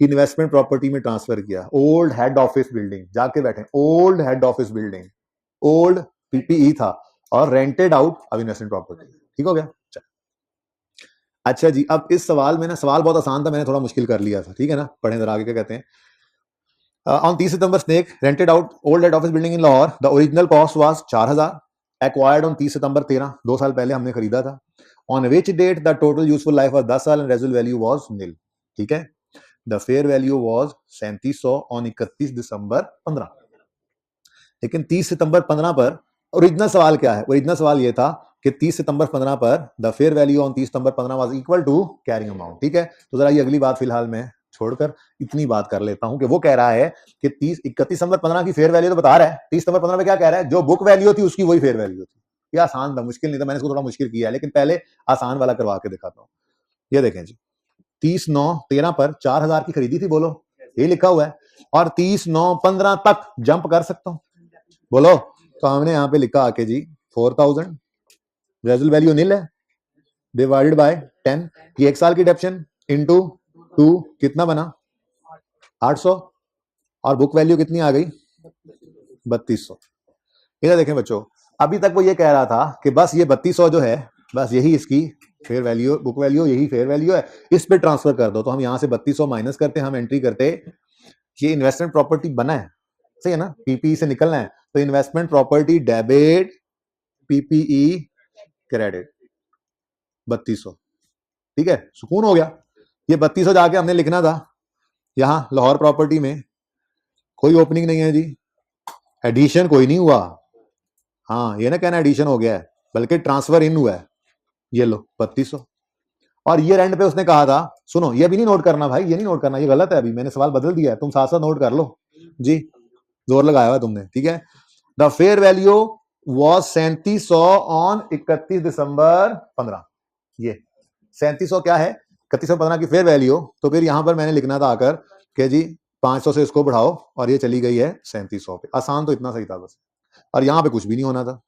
इन्वेस्टमेंट प्रॉपर्टी में ट्रांसफर किया। ओल्ड हेड ऑफिस बिल्डिंग, जाके बैठे, old head office building, old PPE था और रेंटेड आउट अब इन्वेस्टमेंट प्रॉपर्टी। ठीक हो गया। अच्छा जी, अब इस सवाल में ना, सवाल बहुत आसान था, मैंने थोड़ा मुश्किल कर लिया था। ठीक है ना, पढ़े जरा आगे क्या कहते हैं। On 30 September snake rented out old head office building in Lahore, the original cost was 4000, acquired on 30 September 13, 2 साल पहले हमने खरीदा था। On which date the total useful life was 10 साल and residual value was nil. ठीक है, the fair value was 3700 on 31 December 15। लेकिन 30 सितंबर 15 पर ओरिजिनल सवाल क्या है? ओरिजिनल सवाल ये था कि 30 सितंबर 15 पर the fair value on 30 September 15 was equal to carrying amount. ठीक है, तो जरा ये अगली बात फिलहाल मैं छोड़कर इतनी बात कर लेता हूं कि वो कह रहा है कि 31 सितंबर 15 की फेयर वैल्यू तो बता रहा है, 30 सितंबर 15 में क्या कह रहा है? जो बुक वैल्यू थी उसकी वही फेयर वैल्यू थी। ये आसान था, मुश्किल नहीं था, मैंने इसको थोड़ा मुश्किल किया है, लेकिन पहले आसान वाला करवा के दिखाता हूँ। ये देखें जी, 30/9/13 पर 4000 की खरीदी थी, बोलो, ये लिखा हुआ है, और 30/9/15 तक जंप कर सकता हूं, बोलो। तो हमने यहाँ पे लिखा आके जी 4000, रेजुअल वैल्यू निल है, डिवाइडेड बाय 10, ये 1 साल की डेप्शन इनटू 2 कितना बना? 800, और बुक वैल्यू कितनी आ गई? 3200। इधर देखें बच्चों, अभी तक वो ये कह रहा था कि बस ये 3200 जो है, बस यही इसकी फेयर वैल्यू, बुक वैल्यू यही फेयर वैल्यू है, इस पे ट्रांसफर कर दो। तो हम यहाँ से 3200 माइनस करते, हम एंट्री करते, ये इन्वेस्टमेंट प्रॉपर्टी बना है, सही है ना, पीपीई से निकलना है, तो investment property debit, PPE credit 3200। ठीक है, सुकून हो गया। ये 3200 जाके हमने लिखना था यहां लाहौर प्रॉपर्टी में, कोई ओपनिंग नहीं है जी, एडिशन कोई नहीं हुआ। हाँ, ये ना कहना एडिशन हो गया है, बल्कि ट्रांसफर इन हुआ है। ये लो 3200, और ये रेंट पे उसने कहा था, सुनो ये भी नहीं नोट करना भाई, ये नहीं नोट करना, ये गलत है, अभी मैंने सवाल बदल दिया है, तुम साथ साथ नोट कर लो जी, जोर लगाया हुआ तुमने। ठीक है, the fair value was 3700 on 31 December 15। ये 3700 क्या है? 3115 की फेयर वैल्यू। तो फिर यहां पर मैंने लिखना था आकर कि जी 500 से इसको बढ़ाओ, और ये चली गई है 3700 पे। आसान तो इतना सही था बस, और यहां पे कुछ भी नहीं होना था।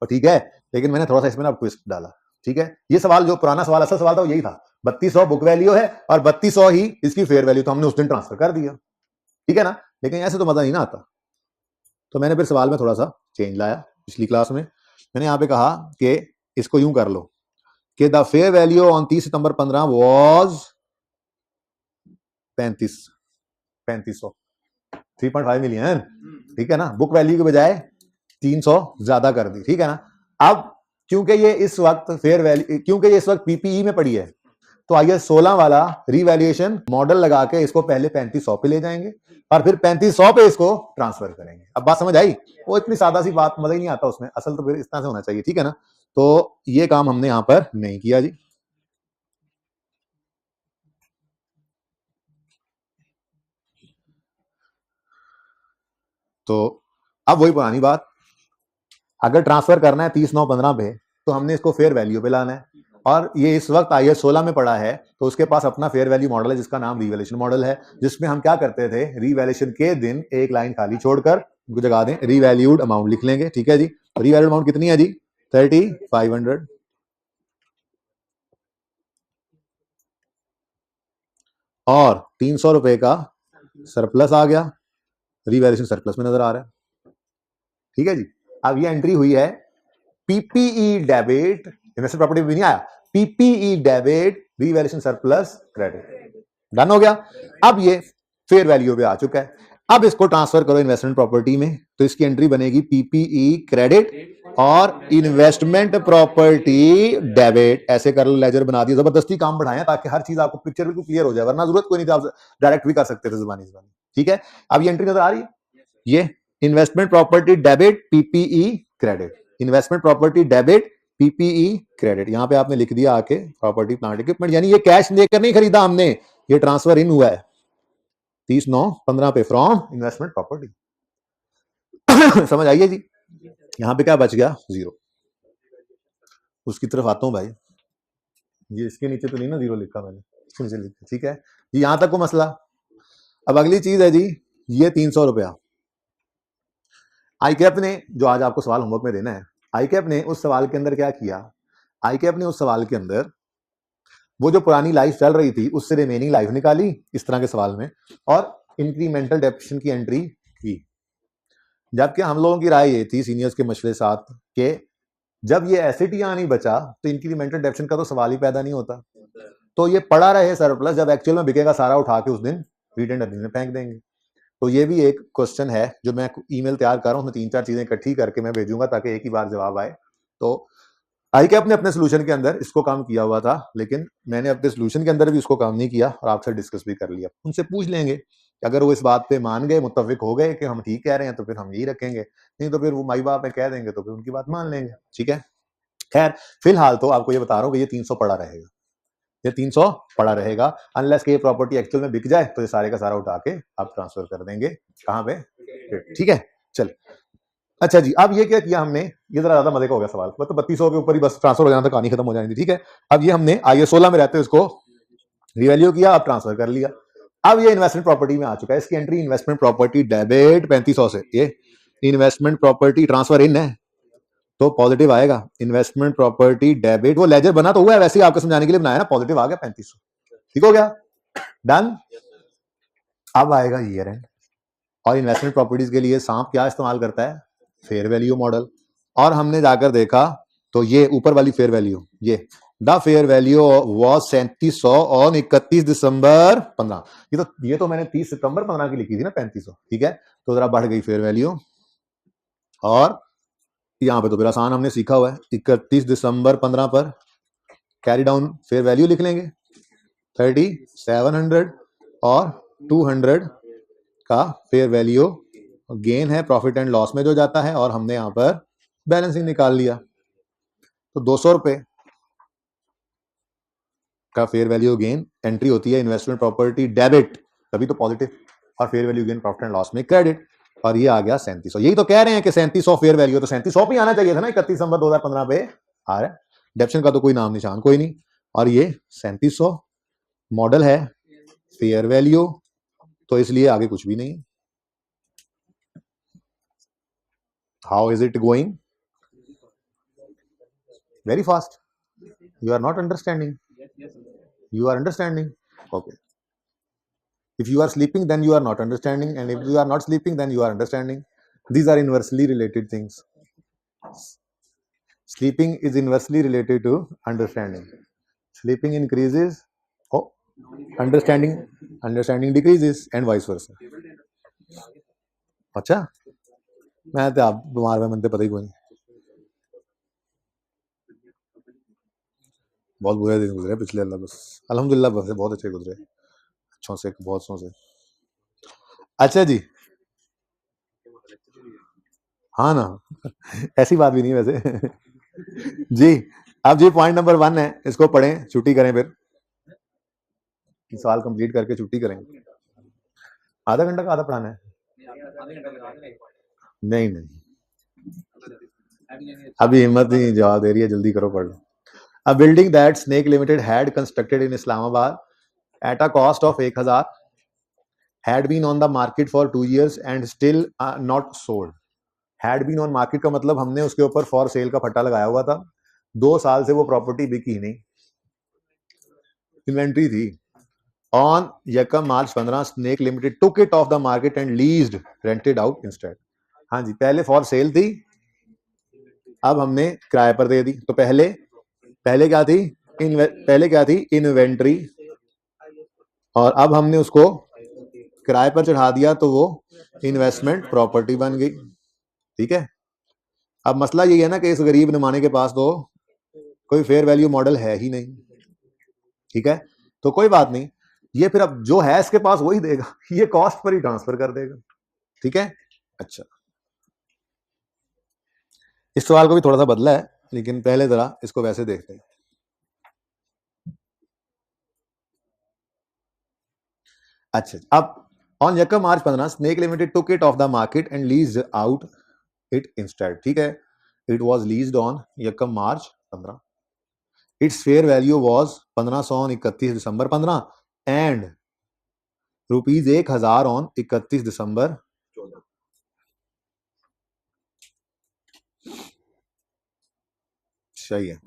और ठीक है, लेकिन मैंने थोड़ा सा इसमें ना ट्विस्ट डाला। ठीक है, ये सवाल जो पुराना सवाल, असल सवाल था वो यही था, 3200 बुक वैल्यू है और 3200 ही इसकी फेयर वैल्यू, तो हमने उस दिन ट्रांसफर कर दिया। ठीक है ना, लेकिन ऐसे तो मजा नहीं ना आता, तो मैंने फिर सवाल में थोड़ा सा चेंज लाया। पिछली क्लास में मैंने यहाँ पे कहा कि इसको यूं कर लो कि the fair value on 30 September 15 was 3500, 3.5 million. ठीक है ना, बुक वैल्यू के बजाय 300 ज्यादा कर दी। ठीक है ना, अब क्योंकि ये इस वक्त फेयर वैल्यू, क्योंकि ये इस वक्त पीपीई में पड़ी है, तो आइए 16 वाला रीवैल्यूएशन मॉडल लगा के इसको पहले 3500 पे ले जाएंगे और फिर 3500 पे इसको ट्रांसफर करेंगे। अब बात समझ आई? वो इतनी सादा सी बात, मजा ही नहीं आता उसमें, असल तो फिर इस तरह से होना चाहिए। ठीक है ना, तो ये काम हमने यहां पर नहीं किया जी। तो अब वही पुरानी बात, अगर ट्रांसफर करना है 30/9/15 पे, तो हमने इसको फेयर वैल्यू पे लाना है, और ये इस वक्त IAS 16 में पड़ा है, तो उसके पास अपना फेयर वैल्यू मॉडल है जिसका नाम रीवैल्यूएशन मॉडल है, जिसमें हम क्या करते थे, रीवैल्यूएशन के दिन एक लाइन खाली छोड़कर जगह दें रीवैल्यूड अमाउंट लिख लेंगे। ठीक है जी, रीवैल्यूड अमाउंट कितनी है जी? 3500, और 300 रुपए का सरप्लस आ गया, रीवैल्यूएशन सरप्लस में नजर आ रहा है। ठीक है जी, अब ये एंट्री हुई है पीपीई डेबिट, इन्वेस्टमेंट प्रॉपर्टी भी नहीं आया, PPE debit revaluation surplus credit, done हो गया। अब ये फेयर वैल्यू पे आ चुका है, अब इसको ट्रांसफर करो इन्वेस्टमेंट प्रॉपर्टी में, तो इसकी एंट्री बनेगी पीपीई क्रेडिट और इन्वेस्टमेंट प्रॉपर्टी डेबिट। ऐसे कर लो, लेजर बना दिया, जबरदस्ती काम बढ़ाया ताकि हर चीज आपको पिक्चर बिल्कुल क्लियर हो जाए, वरना जरूरत कोई नहीं थी, आप डायरेक्ट भी कर सकते थे जुबानी जुबानी। ठीक है, अब ये एंट्री नजर आ रही है, ये investment property debit PPE credit, investment property debit PPE credit. यहां पे आपने लिख दिया आके प्रॉपर्टी प्लांट इक्विपमेंट, यानी ये कैश लेकर नहीं खरीदा हमने, ये ट्रांसफर इन हुआ है 30/9/15 पे फ्रॉम इन्वेस्टमेंट प्रॉपर्टी। समझ आइए जी, यहां पे क्या बच गया? 0। उसकी तरफ आता हूं भाई, ये इसके नीचे तो नहीं ना 0 लिखा मैंने, इसके नीचे लिखा। ठीक है जी, यहां तक को मसला। अब अगली चीज है जी, ये 300 रुपया ICAP ने जो आज आपको सवाल होमवर्क में देना है, आईकैप ने उस सवाल के अंदर क्या किया, आईकैप ने उस सवाल के अंदर वो जो पुरानी लाइफ चल रही थी उससे रिमेनिंग लाइफ निकाली इस तरह के सवाल में, और इंक्रीमेंटल डेप्रिसिएशन की एंट्री की। जबकि हम लोगों की राय ये थी सीनियर्स के मशवरे साथ कि जब ये एसेट यहाँ नहीं बचा तो इंक्रीमेंटल डेप्रिसिएशन का तो सवाल ही पैदा नहीं होता, तो ये पड़ा रहे सरप्लस, जब एक्चुअल में बिकेगा सारा उठा के उस दिन रिटेंड अर्निंग में फेंक देंगे। तो ये भी एक क्वेश्चन है जो मैं ईमेल तैयार कर रहा हूँ, उसमें 3-4 चीजें इकट्ठी करके मैं भेजूंगा ताकि एक ही बार जवाब आए। तो आईकैप ने अपने सोल्यूशन के अंदर इसको काम किया हुआ था, लेकिन मैंने अपने सोल्यूशन के अंदर भी उसको काम नहीं किया और आपसे डिस्कस भी कर लिया। उनसे पूछ लेंगे, अगर वो इस बात पे मान गए, मुत्तफिक हो गए कि हम ठीक कह रहे हैं, तो फिर हम यही रखेंगे, नहीं तो फिर वो माई बाप में कह देंगे तो फिर उनकी बात मान लेंगे। ठीक है, खैर फिलहाल तो आपको ये बता रहा हूँ कि ये 300 पड़ा रहेगा, ये 300 पड़ा रहेगा, अनलेस के प्रॉपर्टी एक्चुअल में बिक जाए तो ये सारे का सारा उठा के आप ट्रांसफर कर देंगे कहां पे। ठीक है, चल अच्छा जी, अब ये क्या किया हमने, ये जरा ज्यादा मजे का हो गया सवाल, मतलब 3200 के ऊपर ही बस ट्रांसफर हो जाना था, कहानी खत्म हो जानी थी। ठीक है, अब ये हमने IS 16 में रहते हुए इसको रिवैल्यू किया, अब ट्रांसफर कर लिया। अब ये इन्वेस्टमेंट प्रॉपर्टी में आ चुका है, इसकी एंट्री इन्वेस्टमेंट प्रॉपर्टी डेबिट 3500 से, ये इन्वेस्टमेंट प्रॉपर्टी ट्रांसफर इन है तो पॉजिटिव आएगा, इन्वेस्टमेंट प्रॉपर्टी डेबिट, वो लेजर बना तो हुआ है, वैसे ही आपको समझाने के लिए बनाया ना, पॉजिटिव आ गया 3500। ठीक हो गया, डन। अब आएगा ईयर एंड, और इन्वेस्टमेंट प्रॉपर्टीज के लिए सांप क्या इस्तेमाल करता है, फेयर वैल्यू मॉडल, और हमने जाकर देखा तो ये ऊपर वाली फेयर वैल्यू, ये the fair value was 3700 on 31 December 15, ये तो मैंने 30 सितंबर 15 की लिखी थी ना 3500। ठीक है, तो जरा बढ़ गई फेयर वैल्यू, और यहाँ पे तो फिर आसान हमने सीखा हुआ है, 31 दिसंबर 15 पर कैरी डाउन फेयर वैल्यू लिख लेंगे 3700 और 200 का फेयर वैल्यू गेन है प्रॉफिट एंड लॉस में जो जाता है, और हमने यहाँ पर बैलेंसिंग निकाल लिया, तो 200 रुपए का फेयर वैल्यू गेन एंट्री होती है इन्वेस्टमेंट प्रॉपर्टी डेबिट, तभी तो पॉजिटिव, और fair value gain profit and loss में क्रेडिट, और ये आ गया 3700। यही तो कह रहे हैं कि 3700 फेयर वैल्यू, तो 3700 पे आना चाहिए था ना, 31 दिसंबर 2015 पे आ रहा है, डेप्शन का तो कोई नाम निशान कोई नहीं, और ये 3700 मॉडल है फेयर वैल्यू, तो इसलिए आगे कुछ भी नहीं। How is it going, very fast, you are not understanding, you are understanding, okay, if you are sleeping then you are not understanding, and if you are not sleeping then you are understanding. These are inversely related things, sleeping is inversely related to understanding, sleeping increases, oh, understanding decreases and vice versa. अच्छा, मैं तो आप बीमार में मनते पता ही कोई नहीं, बहुत बुरे दिन गुजरे पिछले, अल्लाह बस अल्हम्दुलिल्लाह बस बहुत अच्छे गुजरे, अच्छों से बहुत सौ से। अच्छा जी, हाँ ना, ऐसी बात भी नहीं वैसे जी। अब जी पॉइंट नंबर 1 है, इसको पढ़ें, छुट्टी करें, फिर सवाल कंप्लीट करके छुट्टी करेंगे। आधा घंटा का आधा पढ़ाना है, नहीं नहीं अभी हिम्मत नहीं जवाब दे रही है, जल्दी करो पढ़ लो। A building that Snake Limited had constructed in Islamabad at a cost of 1000 had been on the market for 2 years and still not sold. Had been on market का मतलब हमने उसके ऊपर फॉर सेल का फट्टा लगाया हुआ था, 2 साल से वो प्रॉपर्टी बिकी नहीं, इन्वेंट्री थी। On यकम मार्च 15 snake limited took it off the market and leased, rented out instead. हाँ जी, पहले फॉर सेल थी, अब हमने किराए पर दे दी। तो पहले क्या थी, पहले क्या थी, इन्वेंट्री, और अब हमने उसको किराए पर चढ़ा दिया तो वो इन्वेस्टमेंट प्रॉपर्टी बन गई। ठीक है, अब मसला यही है ना कि इस गरीब नमाने के पास तो कोई फेयर वैल्यू मॉडल है ही नहीं। ठीक है, तो कोई बात नहीं, ये फिर अब जो है इसके पास वही देगा, ये कॉस्ट पर ही ट्रांसफर कर देगा। ठीक है, अच्छा, इस सवाल को भी थोड़ा सा बदला है, लेकिन पहले जरा इसको वैसे देखते हैं। अच्छा, अब ऑन यकम मार्च 15 snake limited took it of the market and lease out it instead. ठीक है, इट वाज लीज्ड ऑन यकम मार्च 15, it's fair value was 1500 on 31 December 15 and rupees 1000 on 31 दिसंबर 14। सही है।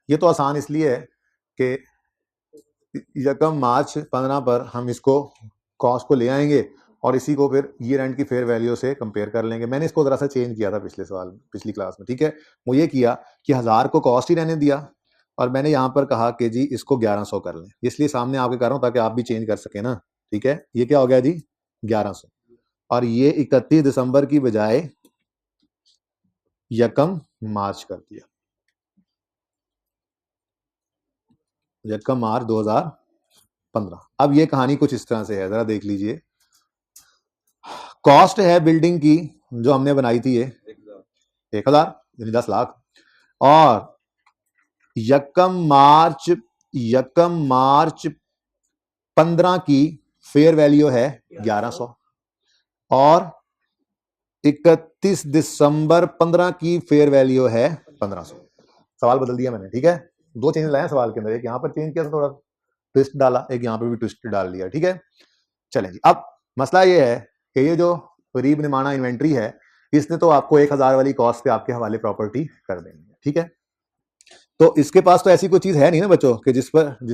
ये तो आसान इसलिए है कि यकम मार्च 15 पर हम इसको कॉस्ट को ले आएंगे और इसी को फिर ईयर एंड की फेयर वैल्यू से कंपेयर कर लेंगे। मैंने इसको जरा सा चेंज किया था पिछले सवाल में, पिछली क्लास में, ठीक है। वो ये किया कि 1000 को कॉस्ट ही रहने दिया और मैंने यहाँ पर कहा कि जी इसको 1100 कर लें, इसलिए सामने आपके कर रहा हूँ ताकि आप भी चेंज कर सके ना, ठीक है। ये क्या हो गया जी 1100 और ये 31 दिसंबर की बजाय यकम मार्च कर दिया, यकम मार्च 2015। अब ये कहानी कुछ इस तरह से है, जरा देख लीजिए। कॉस्ट है बिल्डिंग की जो हमने बनाई थी ये 1000 यानी 10 लाख और यकम मार्च 15 की फेयर वैल्यू है 1100 और 31 दिसंबर 15 की फेयर वैल्यू है 1500। सवाल बदल दिया मैंने, ठीक है। दो चेंज लाए सवाल के अंदर, एक यहाँ पर चेंज किया, थोड़ा ट्विस्ट डाला, एक यहाँ पर भी ट्विस्ट डाल दिया, ठीक है। चलें जी, अब मसला ये है कि ये जो करीब निमाना इन्वेंट्री है इसने तो आपको 1000 वाली कॉस्ट पे आपके हवाले प्रॉपर्टी कर देनी है, ठीक है। तो इसके पास तो ऐसी कोई चीज है नहीं ना बच्चों कि जिस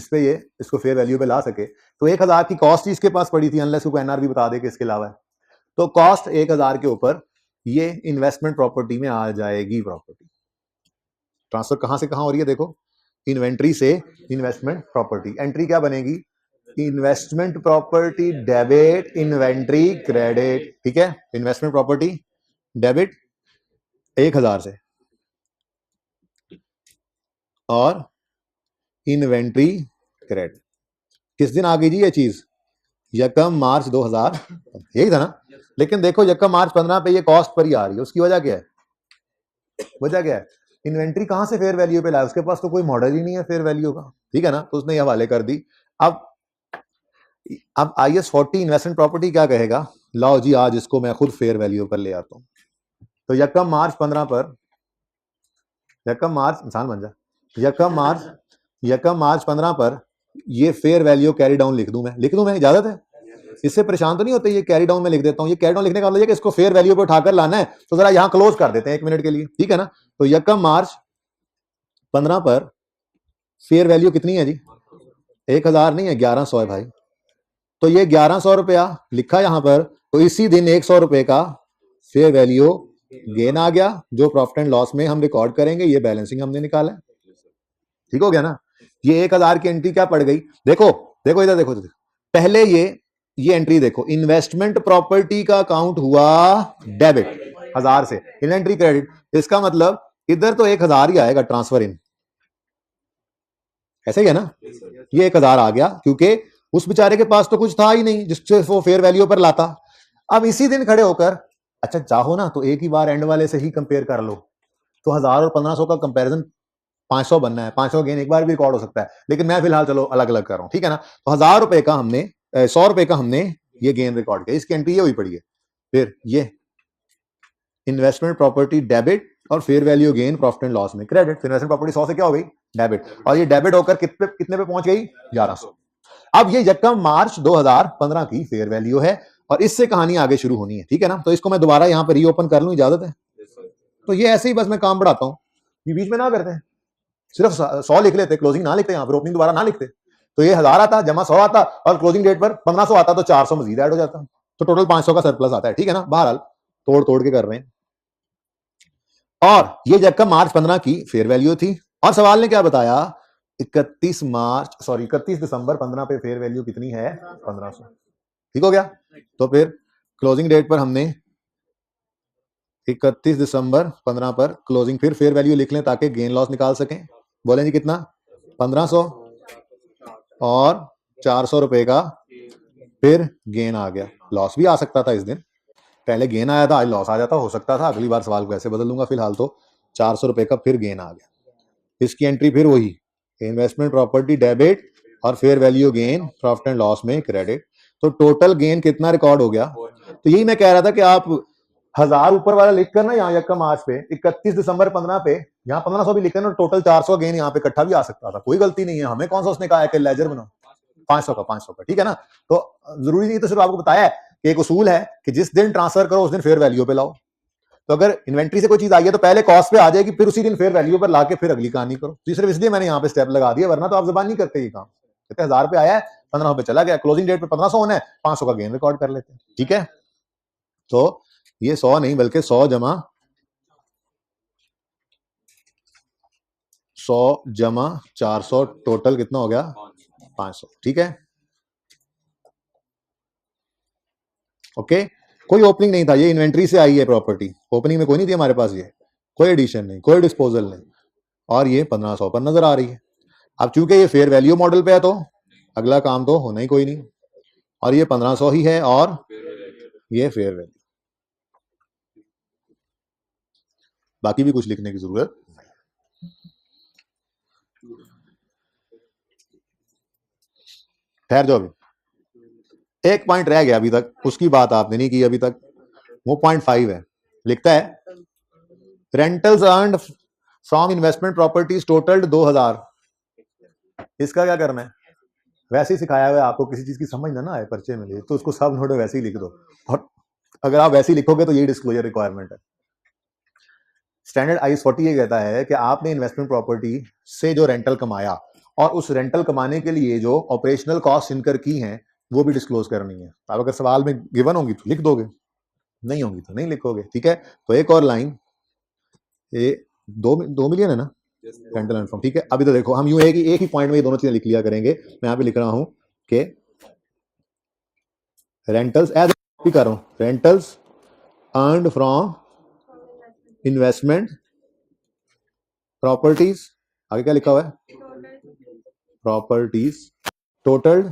पे ये इसको फेयर वैल्यू पे ला सके। तो 1000 की कॉस्ट ही इसके पास पड़ी थी, अनलेस उसको एनआरबी बता दे कि इसके अलावा है। तो कॉस्ट 1000 के ऊपर ये इन्वेस्टमेंट प्रॉपर्टी में आ जाएगी। प्रॉपर्टी ट्रांसफर कहां से कहां हो रही है, देखो इन्वेंट्री से इन्वेस्टमेंट प्रॉपर्टी। एंट्री क्या बनेगी, investment property debit inventory credit, ठीक है। इन्वेस्टमेंट प्रॉपर्टी डेबिट 1000 से और इन्वेंट्री क्रेडिट किस दिन आ गई जी ये चीज, यकम मार्च 2000, यही था ना। लेकिन देखो यकम मार्च 15 पे ये कॉस्ट पर ही आ रही है, उसकी वजह क्या है, वजह क्या है, इन्वेंट्री कहां से फेयर वैल्यू पे लाया, उसके पास तो कोई मॉडल ही नहीं है फेयर वैल्यू का, ठीक है ना। तो उसने ये हवाले कर दी। अब IS 40 इन्वेस्टमेंट प्रॉपर्टी क्या कहेगा, लाओ जी आज इसको मैं खुद फेयर वैल्यू पर ले आता हूं। तो यकम मार्च 15 पर, यकम मार्च इंसान बन जा, यकम मार्च 15 पर ये फेयर वैल्यू कैरी डाउन लिख दूं मैं, इजाजत है, इससे परेशान तो नहीं होते। ये कैरी डाउन में लिख देता हूं, ये कैरी डाउन लिखने का मतलब है कि इसको फेयर वैल्यू पे उठाकर लाना है। तो जरा यहां क्लोज कर देते हैं 1 मिनट के लिए, ठीक है ना। तो यकम मार्च 15 पर फेयर वैल्यू कितनी है जी, 1000 नहीं है 1100 है भाई। तो ये 1100 रुपया लिखा यहां पर, तो इसी दिन 100 रुपए का फेयर वैल्यू गेन आ गया जो प्रॉफिट एंड लॉस में हम रिकॉर्ड करेंगे। ये बैलेंसिंग हमने निकाला, ठीक हो गया ना। ये 1000 की एंट्री क्या पड़ गई, देखो इधर देखो, पहले ये एंट्री देखो, इन्वेस्टमेंट प्रॉपर्टी का अकाउंट हुआ डेबिट 1000 से, इन्वेंट्री क्रेडिट, इसका मतलब इधर तो 1000 ही आएगा ट्रांसफर इन, ऐसे ही है ना। ये 1000 आ गया क्योंकि उस बेचारे के पास तो कुछ था ही नहीं जिससे वो फेयर वैल्यू पर लाता। अब इसी दिन खड़े होकर, अच्छा चाहो ना तो एक ही बार एंड वाले से ही कंपेयर कर लो। तो 1000 और 1500 का कंपैरिजन 500 बनना है, 500 गेन एक बार भी रिकॉर्ड हो सकता है, लेकिन मैं फिलहाल चलो अलग अलग कर रहा हूं, ठीक है ना। तो 1000 रुपए का हमने 100 रुपए का हमने ये गेन रिकॉर्ड किया, इसकी एंट्री ये हुई पड़ी है। फिर ये इन्वेस्टमेंट प्रॉपर्टी डेबिट और fair value gain profit and loss में क्रेडिट। इन्वेस्टमेंट प्रॉपर्टी 100 से क्या हो गई डेबिट, और ये डेबिट होकर कितने पे पहुंच गई 1100। अब ये यकम मार्च 2015 की फेयर वैल्यू है और इससे कहानी आगे शुरू होनी है, ठीक है ना। तो इसको मैं दोबारा यहां पर रीओपन कर लूं, इजाजत है। तो ये ऐसे ही बस मैं काम बढ़ाता हूं, ये बीच में ना करते हैं, सिर्फ 100 लिख लेते, क्लोजिंग ना लिखते, यहाँ पर ओपनिंग दोबारा ना लिखते। तो ये 1000 आता जमा 100 आता और क्लोजिंग डेट पर 1500 आता, तो 400 मजीद ऐड हो जाता, तो टोटल 500 का सरप्लस आता है, ठीक है ना। बहरहाल तोड़ के कर रहे हैं। और ये यकम मार्च 15 की फेयर वैल्यू थी और सवाल ने क्या बताया, 31 दिसंबर 15 पे फेयर वैल्यू कितनी है 1500, ठीक हो गया। तो फिर क्लोजिंग डेट पर हमने 31 दिसंबर 15 पर क्लोजिंग फिर फेयर वैल्यू लिख लें ताकि गेन लॉस निकाल सकें। बोलें जी कितना 1500 और 400 रुपए का फिर गेन आ गया। लॉस भी आ सकता था इस दिन, पहले गेन आया था आज लॉस आ जाता, हो सकता था। अगली बार सवाल को ऐसे बदल दूंगा, फिलहाल तो 400 रुपए का फिर गेन आ गया। इसकी एंट्री फिर वही इन्वेस्टमेंट प्रॉपर्टी डेबिट और fair value gain profit and loss में क्रेडिट। तो टोटल गेन कितना रिकॉर्ड हो गया। तो यही मैं कह रहा था कि आप 1000 ऊपर वाला लिख कर ना यहाँ यकम मार्च पे 31 दिसंबर 15 पे यहाँ 1500 भी लिख कर ना, टोटल 400 गेन यहाँ पे इकट्ठा भी आ सकता था, कोई गलती नहीं है। हमें कौन सा उसने कहा है कि लेजर बनाओ 500 का, ठीक है ना। तो जरूरी नहीं, तो सिर्फ आपको बताया है कि एक उसूल है कि जिस दिन ट्रांसफर करो उस दिन फेयर वैल्यू पे लाओ। तो अगर इन्वेंट्री से कोई चीज आई है तो पहले कॉस्ट पे आ जाएगी, फिर उसी दिन फेयर वैल्यू पर लाके फिर अगली कहानी करो। तो सिर्फ इसलिए मैंने यहाँ पे स्टेप लगा दिया, वरना तो आप जबान नहीं करते ये काम। कहते 1000 पे आया है, 1500 पे चला गया, क्लोजिंग डेट पे 1500 होना है, 500 का गेन रिकॉर्ड कर लेते हैं। ठीक है, तो ये 100 नहीं बल्कि 100 जमा 400 टोटल कितना हो गया 500। ठीक है, ओके। कोई ओपनिंग नहीं था, ये इन्वेंट्री से आई है प्रॉपर्टी, ओपनिंग में कोई नहीं थी हमारे पास, ये कोई एडिशन नहीं, कोई डिस्पोजल नहीं, और ये 1500 पर नजर आ रही है। अब चूंकि ये फेयर वैल्यू मॉडल पे है तो अगला काम तो होना ही कोई नहीं, और ये 1500 ही है और ये फेयर वैल्यू, बाकी भी कुछ लिखने की जरूरत नहीं। ठहर जाओ, अभी एक पॉइंट रह गया अभी तक, उसकी बात आपने नहीं की अभी तक, वो 0.5 है। लिखता है rentals earned from investment properties टोटल्ड 2000। इसका क्या करना है, वैसे ही सिखाया हुआ है आपको, किसी चीज की समझ ना आए पर्चे में तो उसको सब नोट वैसे ही लिख दो, और अगर आप वैसे ही लिखोगे तो ये डिस्क्लोजर रिक्वायरमेंट है। स्टैंडर्ड आईएस 40 ये कहता है कि आपने इन्वेस्टमेंट प्रॉपर्टी से जो रेंटल कमाया और उस रेंटल कमाने के लिए जो ऑपरेशनल कॉस्ट इनकर की हैं वो भी डिस्क्लोज करनी है। आप अगर सवाल में गिवन होंगी तो लिख दोगे, नहीं होंगी तो नहीं लिखोगे। ठीक है, तो एक और लाइन, ये 2 मिलियन है ना रेंटल एंड फ्रॉम। ठीक है, अभी तो देखो हम यूं है कि एक ही पॉइंट में ये दोनों चीजें लिख लिया करेंगे। मैं यहाँ पे लिख रहा हूं कि रेंटल्स एज कर रहा हूं, rentals earned from investment properties, आगे क्या लिखा हुआ है, प्रॉपर्टीज टोटल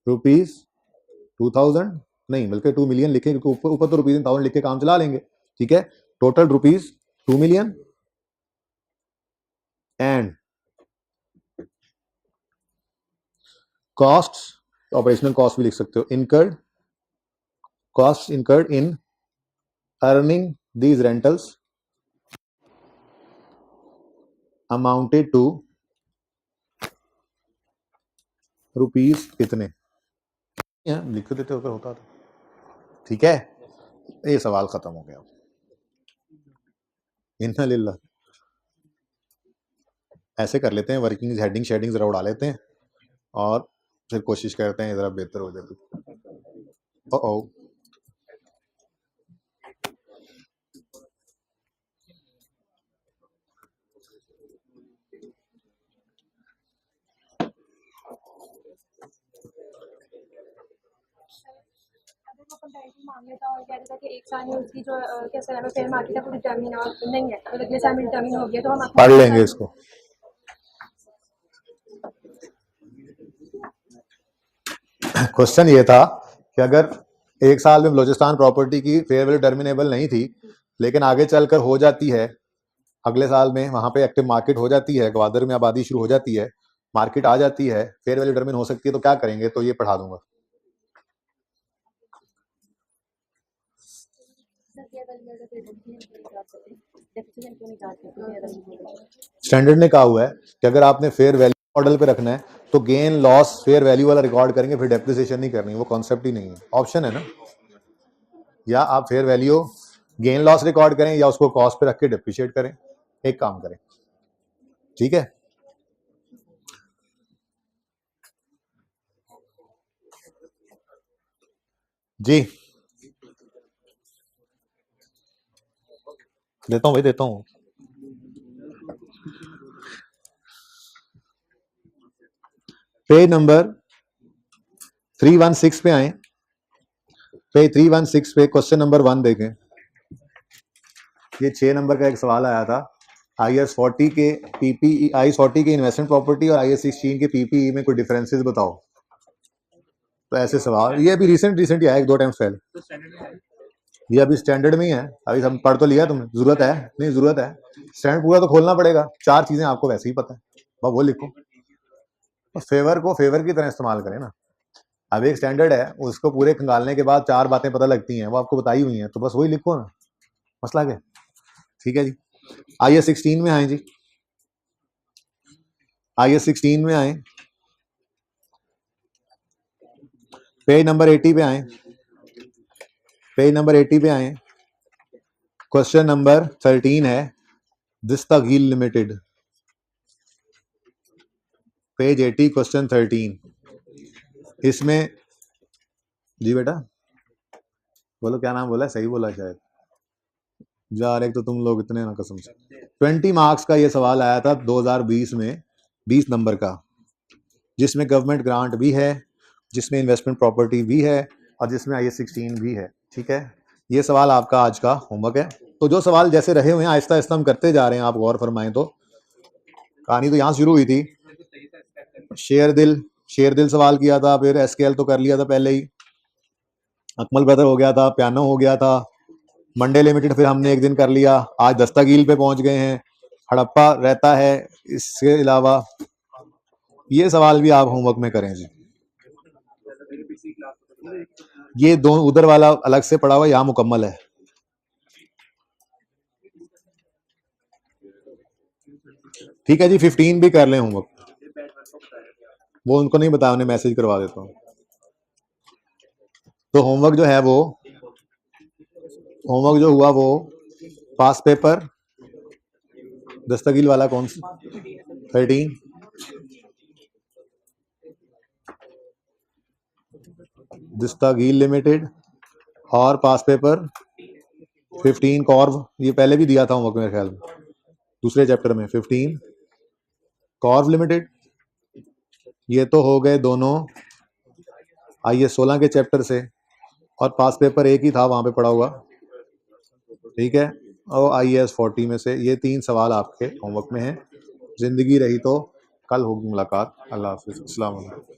₹2000, नहीं बल्कि 2 मिलियन लिखे, क्योंकि ऊपर तो ₹1000 लिख के काम चला लेंगे। ठीक है, total ₹2 million and cost, operational cost भी लिख सकते हो, incurred cost incurred in earning these rentals amounted to rupees कितने, लिख देते हो होता तो। ठीक है, ये सवाल खत्म हो गया। इन्ना लिल्लाह, ऐसे कर लेते हैं, वर्किंग हेडिंग शेडिंग जरा उड़ा लेते हैं और फिर कोशिश करते हैं जरा बेहतर हो जाए। ओ मांगता और कह रहा था कि एक साल में उसकी जो कैसे है फेयर मार्केट है वो डिटरमिन और नहीं है, तो अगले साल में डिटरमिन हो गया तो हम पढ़ लेंगे इसको। क्वेश्चन ये था कि अगर एक साल में बलोचिस्तान प्रॉपर्टी की फेयर वैल्यू टर्मिनेबल नहीं थी, लेकिन आगे चलकर हो जाती है, अगले साल में वहां पे एक्टिव मार्केट हो जाती है, ग्वादर में आबादी शुरू हो जाती है, मार्केट आ जाती है, फेयर वैल्यू टर्मिन हो सकती है, तो क्या करेंगे, तो ये पढ़ा दूंगा। स्टैंडर्ड ने कहा हुआ है कि अगर आपने फेयर वैल्यू मॉडल पे रखना है तो गेन लॉस फेयर वैल्यू वाला रिकॉर्ड करेंगे, फिर डेप्रिसिएशन नहीं करनी, वो कॉन्सेप्ट ही नहीं है। ऑप्शन है ना, या आप fair value gain loss record करें या उसको कॉस्ट पे रख के डेप्रिशिएट करें, एक काम करें। ठीक है, जी देता हूं भाई, देता हूं। पेज नंबर 316 पे आए, पेज 316 पे क्वेश्चन नंबर 1 देखें। ये 6 नंबर का एक सवाल आया था, IS 40 के पीपीई, IS 40 के इन्वेस्टमेंट प्रॉपर्टी और IS 16 के पीपीई में कोई डिफरेंसेस बताओ। तो ऐसे सवाल ये अभी रिसेंट ही आया, 1-2 टाइम्स पहले, ये अभी स्टैंडर्ड में ही है, अभी हम पढ़ तो लिया तुमने, जरूरत है नहीं, जरूरत है, स्टैंडर्ड पूरा तो खोलना पड़ेगा, 4 चीजें आपको वैसे ही पता है, बस वो लिखो, तो फेवर को फेवर की तरह इस्तेमाल करें ना। अब एक स्टैंडर्ड है, उसको पूरे खंगालने के बाद 4 बातें पता लगती हैं, वो आपको बताई हुई हैं, तो बस वही लिखो ना, मसला क्या। ठीक है जी, IS 16 में आए जी, IS 16 में आए, पेज नंबर 80 पे आए, पेज नंबर 80 पे आए। क्वेश्चन नंबर 13 है दस्तगील लिमिटेड, पेज 80 क्वेश्चन 13। इसमें जी बेटा बोलो क्या नाम बोला, सही बोला शायद जा रहे तो तुम लोग इतने ना कसम से। 20 मार्क्स का ये सवाल आया था 2020 में, 20 नंबर का, जिसमें गवर्नमेंट ग्रांट भी है, जिसमें इन्वेस्टमेंट प्रॉपर्टी भी है और जिसमें IAS 16 भी है। ठीक है, ये सवाल आपका आज का होमवर्क है। तो जो सवाल जैसे रहे हुए हैं आहिस्ता आहिस्ता हम करते जा रहे हैं, आप गौर फरमाएं। तो कहानी तो यहाँ शुरू हुई थी, शेर दिल सवाल किया था, फिर SQL तो कर लिया था पहले ही, अकमल ब्रदर हो गया था, पियानो हो गया था, मंडे लिमिटेड फिर हमने एक दिन कर लिया, आज दस्तगील पे पहुंच गए हैं, हड़प्पा रहता है। इसके अलावा ये सवाल भी आप होमवर्क में करें जी। ये दो उधर वाला अलग से पड़ा हुआ, यहाँ मुकम्मल है। ठीक है जी, 15 भी कर लें होमवर्क, वो उनको नहीं बताया, उन्हें मैसेज करवा देता हूँ। तो होमवर्क जो है वो, होमवर्क जो हुआ वो पास पेपर दस्तगील वाला कौन सा 13, दस्तगील लिमिटेड, और पास पेपर 15 कॉर्व, ये पहले भी दिया था होमवर्क मेरे ख्याल में दूसरे चैप्टर में। 15 कॉर्व लिमिटेड, ये तो हो गए दोनों IAS 16 के चैप्टर से, और पास पेपर एक ही था वहां पे पड़ा हुआ। ठीक है, और IAS 40 में से ये 3 सवाल आपके होमवर्क में हैं। जिंदगी रही तो कल होगी मुलाकात। अल्लाह हाफिज़, अस्सलाम वालेकुम।